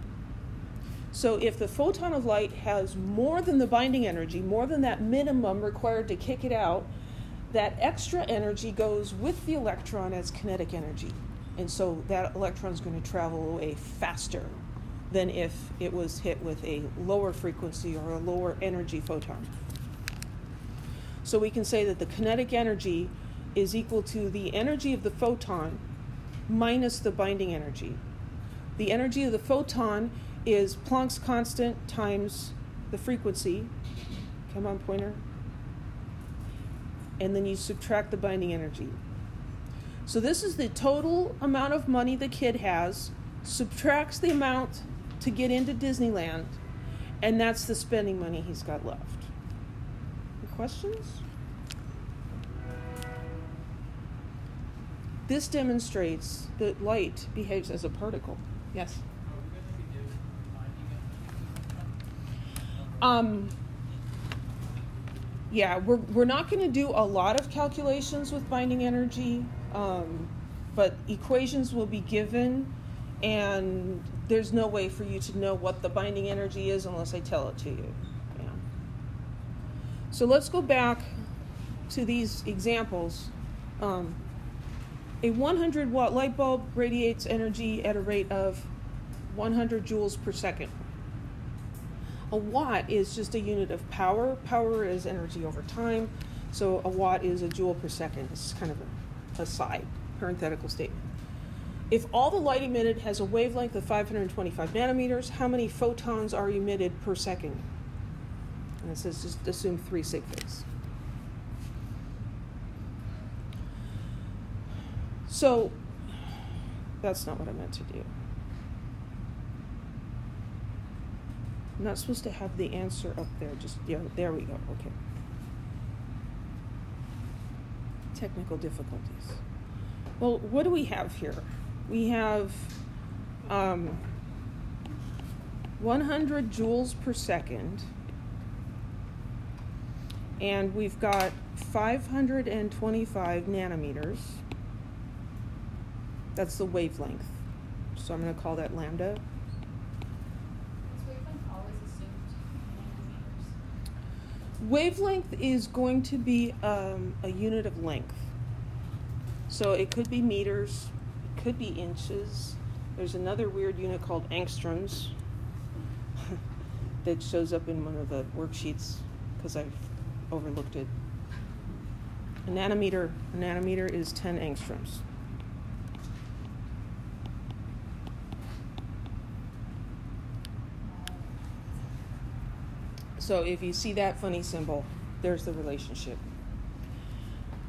So if the photon of light has more than the binding energy, more than that minimum required to kick it out, that extra energy goes with the electron as kinetic energy. And so that electron is going to travel away faster than if it was hit with a lower frequency or a lower energy photon. So we can say that the kinetic energy is equal to the energy of the photon minus the binding energy. The energy of the photon is Planck's constant times the frequency. Come on, pointer. And then you subtract the binding energy. So this is the total amount of money the kid has, subtracts the amount to get into Disneyland, and that's the spending money he's got left. Any questions? This demonstrates that light behaves as a particle. Yes? Yeah, we're not going to do a lot of calculations with binding energy, but equations will be given, and there's no way for you to know what the binding energy is unless I tell it to you. Yeah. So let's go back to these examples. A 100-watt light bulb radiates energy at a rate of 100 joules per second. A watt is just a unit of power. Power is energy over time, so a watt is a joule per second. It's kind of a side, parenthetical statement. If all the light emitted has a wavelength of 525 nanometers, how many photons are emitted per second? And it says just assume 3 sig figs. So that's not what I meant to do. I'm not supposed to have the answer up there. Just, yeah, there we go. Okay. Technical difficulties. Well, what do we have here? We have 100 joules per second, and we've got 525 nanometers. That's the wavelength. So I'm going to call that lambda. Is wavelength always assumed in nanometers? Wavelength is going to be a unit of length. So it could be meters, it could be inches. There's another weird unit called angstroms that shows up in one of the worksheets because I've overlooked it. A nanometer is 10 angstroms. So if you see that funny symbol, there's the relationship.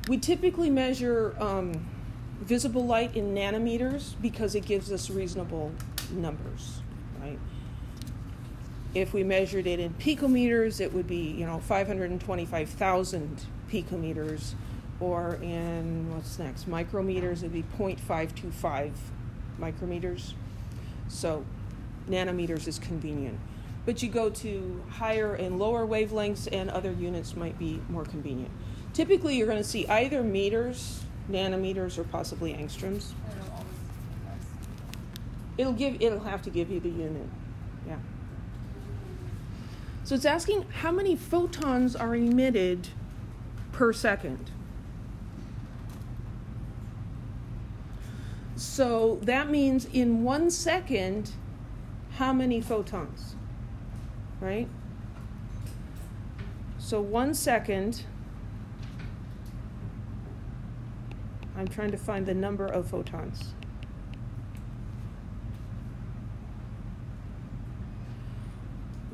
We typically measure visible light in nanometers because it gives us reasonable numbers, right? If we measured it in picometers, it would be, 525,000 picometers, or in, what's next, micrometers, it would be 0.525 micrometers. So nanometers is convenient. But you go to higher and lower wavelengths, and other units might be more convenient. Typically, you're going to see either meters nanometers or possibly angstroms. It'll always It'll have to give you the unit. Yeah. So it's asking how many photons are emitted per second. So that means in 1 second, how many photons? Right? So 1 second, I'm trying to find the number of photons.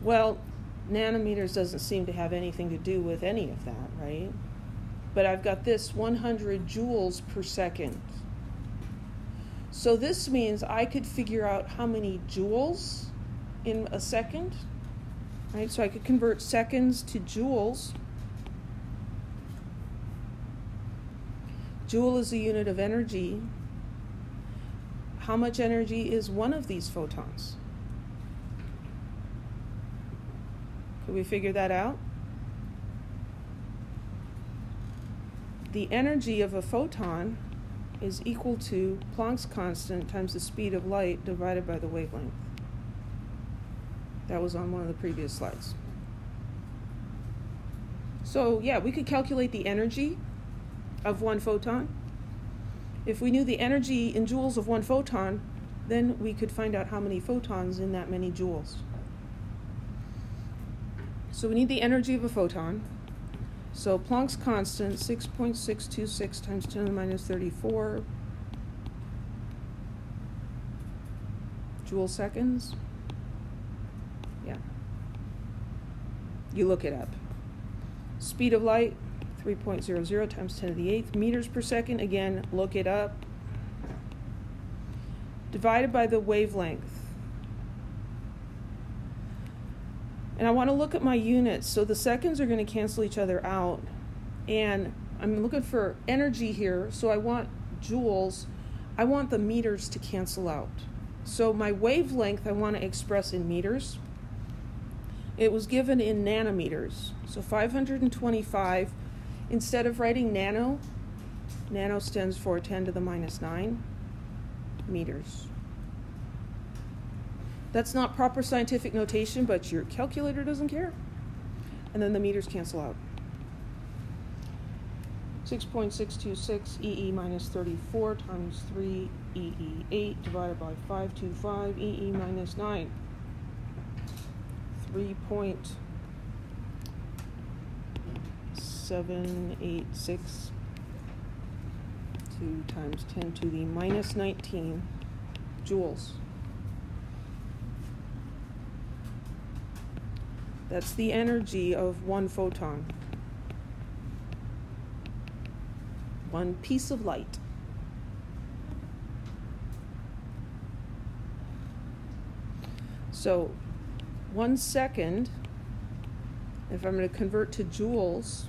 Well, nanometers doesn't seem to have anything to do with any of that, right? But I've got this 100 joules per second. So this means I could figure out how many joules in a second, right? So I could convert seconds to joules. Joule is a unit of energy. How much energy is one of these photons? Could we figure that out? The energy of a photon is equal to Planck's constant times the speed of light divided by the wavelength. That was on one of the previous slides. So yeah, we could calculate the energy of one photon. If we knew the energy in joules of one photon, then we could find out how many photons in that many joules. So we need the energy of a photon. So Planck's constant, 6.626 times 10 to the minus 34 joule seconds. Yeah. You look it up. Speed of light, 3.00 times 10 to the 8th meters per second. Again, look it up. Divided by the wavelength. And I want to look at my units. So the seconds are going to cancel each other out. And I'm looking for energy here. So I want joules. I want the meters to cancel out. So my wavelength I want to express in meters. It was given in nanometers. So 525, instead of writing nano stands for 10 to the minus 9 meters. That's not proper scientific notation, but your calculator doesn't care. And then the meters cancel out. 6.626 EE minus 34 times 3 EE 8 divided by 525 EE minus 9. 3.786 2 times 10 to the minus 19 joules. That's the energy of one photon. One piece of light. So 1 second, if I'm going to convert to joules,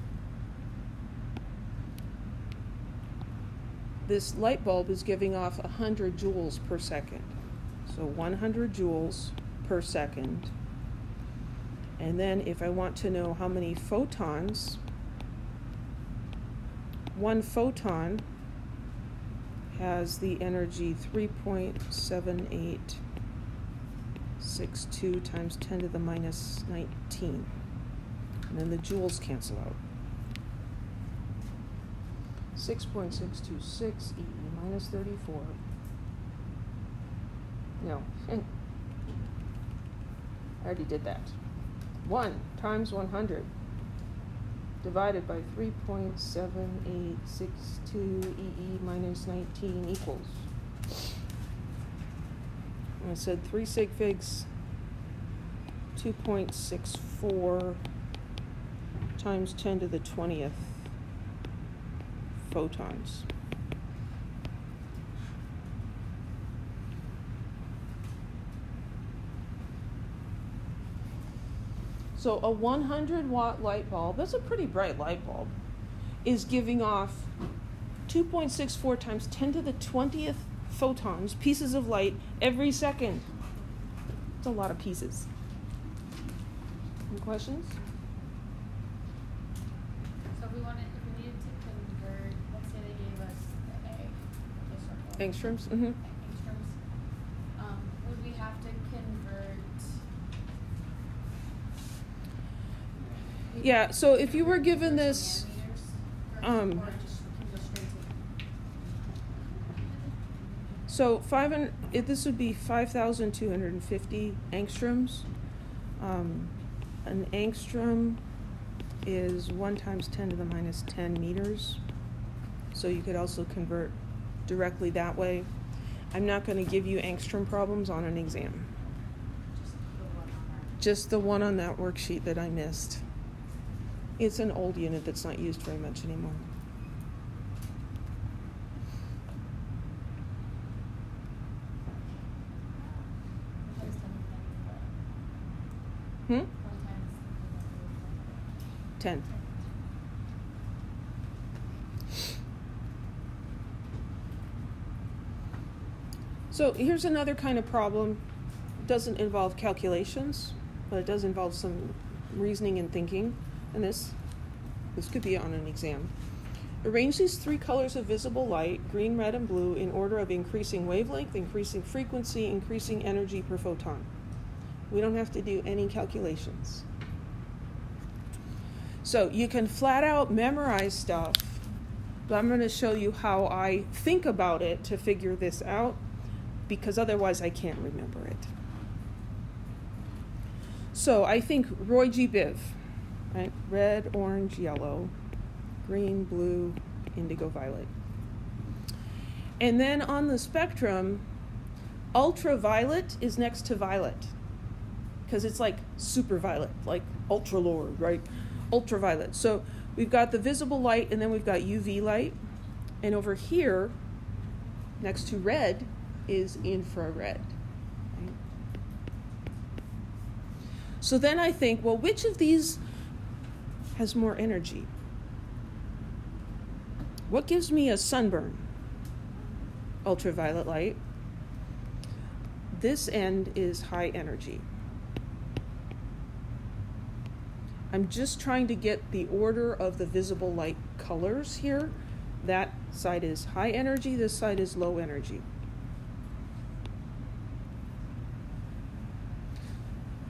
this light bulb is giving off 100 joules per second. So 100 joules per second. And then if I want to know how many photons, one photon has the energy 3.7862 times 10 to the minus 19. And then the joules cancel out. 6.626 EE minus 34. No, I already did that. 1 times 100 divided by 3.7862 EE minus 19 equals. And I said 3 sig figs, 2.64 times 10 to the 20th photons. So a 100 watt light bulb, that's a pretty bright light bulb, is giving off 2.64 times 10 to the 20th photons, pieces of light, every second. It's a lot of pieces. Any questions? So if we needed to convert, let's say they gave us Angstroms? Angstroms. Would we have to convert? Yeah, so if you were given this, so this would be 5,250 angstroms. An angstrom is 1 times 10 to the minus 10 meters. So you could also convert directly that way. I'm not going to give you angstrom problems on an exam. Just the one on that worksheet that I missed. It's an old unit that's not used very much anymore. Hmm? 10. So here's another kind of problem. It doesn't involve calculations, but it does involve some reasoning and thinking. And this could be on an exam. Arrange these 3 colors of visible light, green, red, and blue, in order of increasing wavelength, increasing frequency, increasing energy per photon. We don't have to do any calculations. So you can flat out memorize stuff, but I'm going to show you how I think about it to figure this out, because otherwise I can't remember it. So I think Roy G. Biv, right? Red, orange, yellow, green, blue, indigo, violet. And then on the spectrum, ultraviolet is next to violet, because it's like superviolet, like ultra-lord, right? Ultraviolet. So we've got the visible light, and then we've got UV light. And over here, next to red, is infrared. Right? So then I think, well, which of these has more energy? What gives me a sunburn? Ultraviolet light. This end is high energy. I'm just trying to get the order of the visible light colors here. That side is high energy, this side is low energy.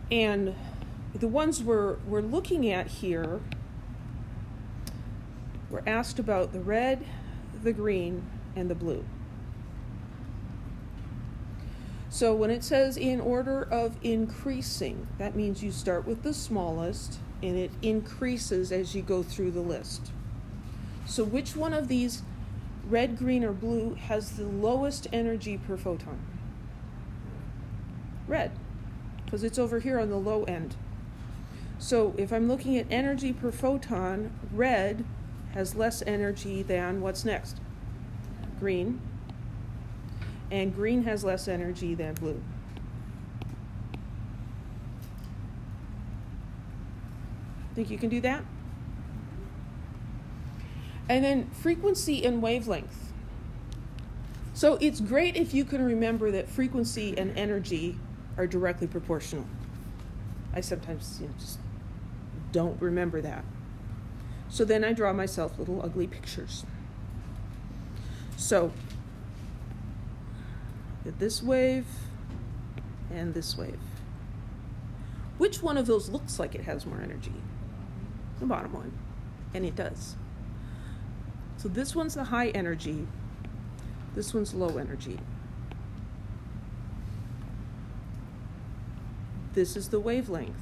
And the ones we're looking at here, we're asked about the red, the green, and the blue. So when it says in order of increasing, that means you start with the smallest and it increases as you go through the list. So which one of these, red, green, or blue, has the lowest energy per photon? Red, because it's over here on the low end. So if I'm looking at energy per photon, red has less energy than what's next? Green. And green has less energy than blue. Think you can do that? And then frequency and wavelength. So it's great if you can remember that frequency and energy are directly proportional. I sometimes just don't remember that. So then I draw myself little ugly pictures. So this wave and this wave. Which one of those looks like it has more energy? The bottom one. And it does. So this one's the high energy. This one's low energy. This is the wavelength.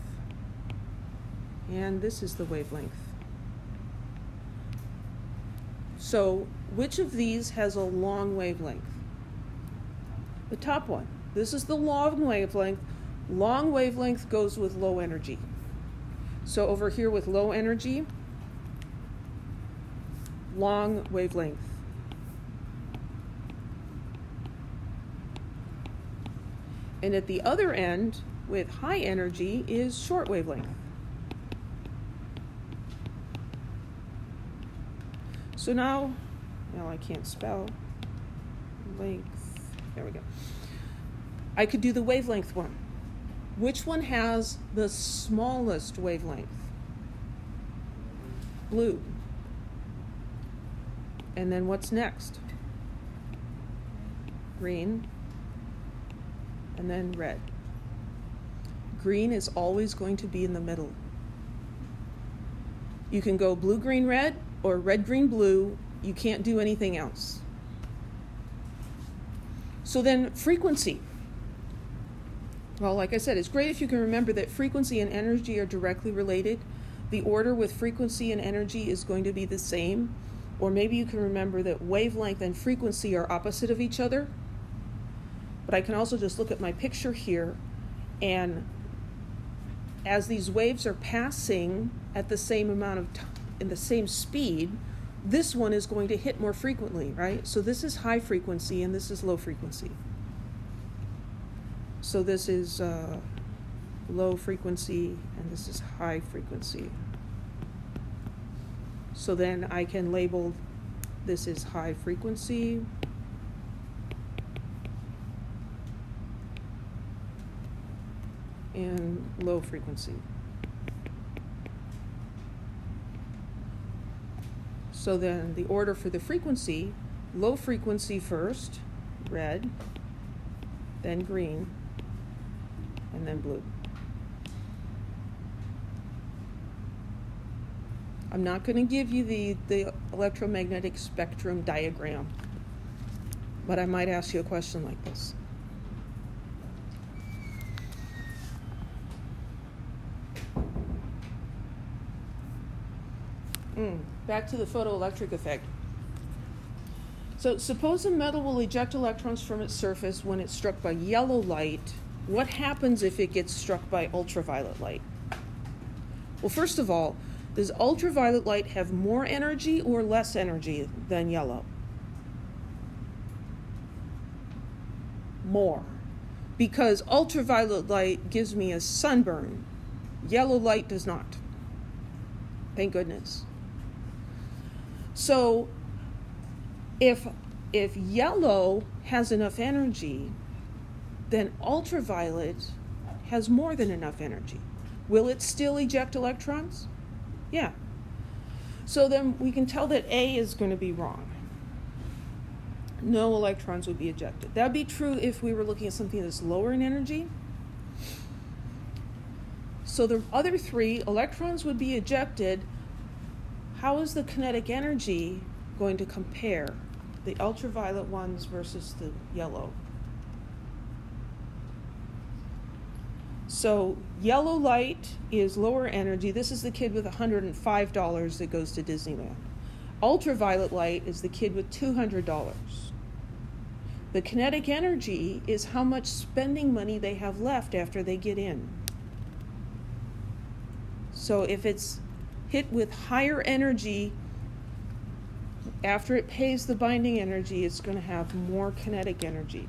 And this is the wavelength. So which of these has a long wavelength? The top one. This is the long wavelength. Long wavelength goes with low energy. So over here with low energy, long wavelength. And at the other end, with high energy, is short wavelength. So now I can't spell. Length. There we go. I could do the wavelength one. Which one has the smallest wavelength? Blue. And then what's next? green, and then red. Green is always going to be in the middle. You can go blue, green, red, or red, green, blue. You can't do anything else. So then frequency. Well, like I said, it's great if you can remember that frequency and energy are directly related. The order with frequency and energy is going to be the same. Or maybe you can remember that wavelength and frequency are opposite of each other. But I can also just look at my picture here, and as these waves are passing at the same amount of time, in the same speed, this one is going to hit more frequently, right? So this is high frequency and this is low frequency. So this is low frequency and this is high frequency. So then I can label this is high frequency. And low frequency. So then the order for the frequency, low frequency first, red, then green, and then blue. I'm not going to give you the electromagnetic spectrum diagram, but I might ask you a question like this. Back to the photoelectric effect. So suppose a metal will eject electrons from its surface when it's struck by yellow light. What happens if it gets struck by ultraviolet light? Well, first of all, does ultraviolet light have more energy or less energy than yellow? More. Because ultraviolet light gives me a sunburn. Yellow light does not. Thank goodness. So if yellow has enough energy, then ultraviolet has more than enough energy. Will it still eject electrons? Yeah. So then we can tell that A is going to be wrong. No electrons would be ejected. That would be true if we were looking at something that's lower in energy. So the other three, electrons would be ejected. How is the kinetic energy going to compare the ultraviolet ones versus the yellow? So yellow light is lower energy. This is the kid with $105 that goes to Disneyland. Ultraviolet light is the kid with $200. The kinetic energy is how much spending money they have left after they get in. So if it's hit with higher energy, after it pays the binding energy, it's going to have more kinetic energy.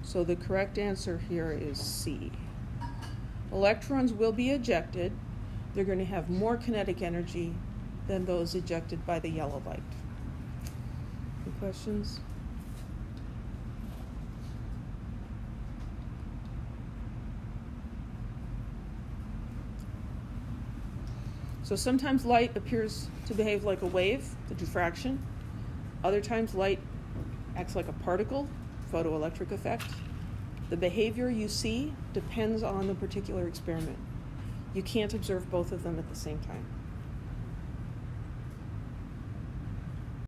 So the correct answer here is C. Electrons will be ejected. They're going to have more kinetic energy than those ejected by the yellow light. Any questions? So sometimes light appears to behave like a wave, the diffraction. Other times light acts like a particle, photoelectric effect. The behavior you see depends on the particular experiment. You can't observe both of them at the same time.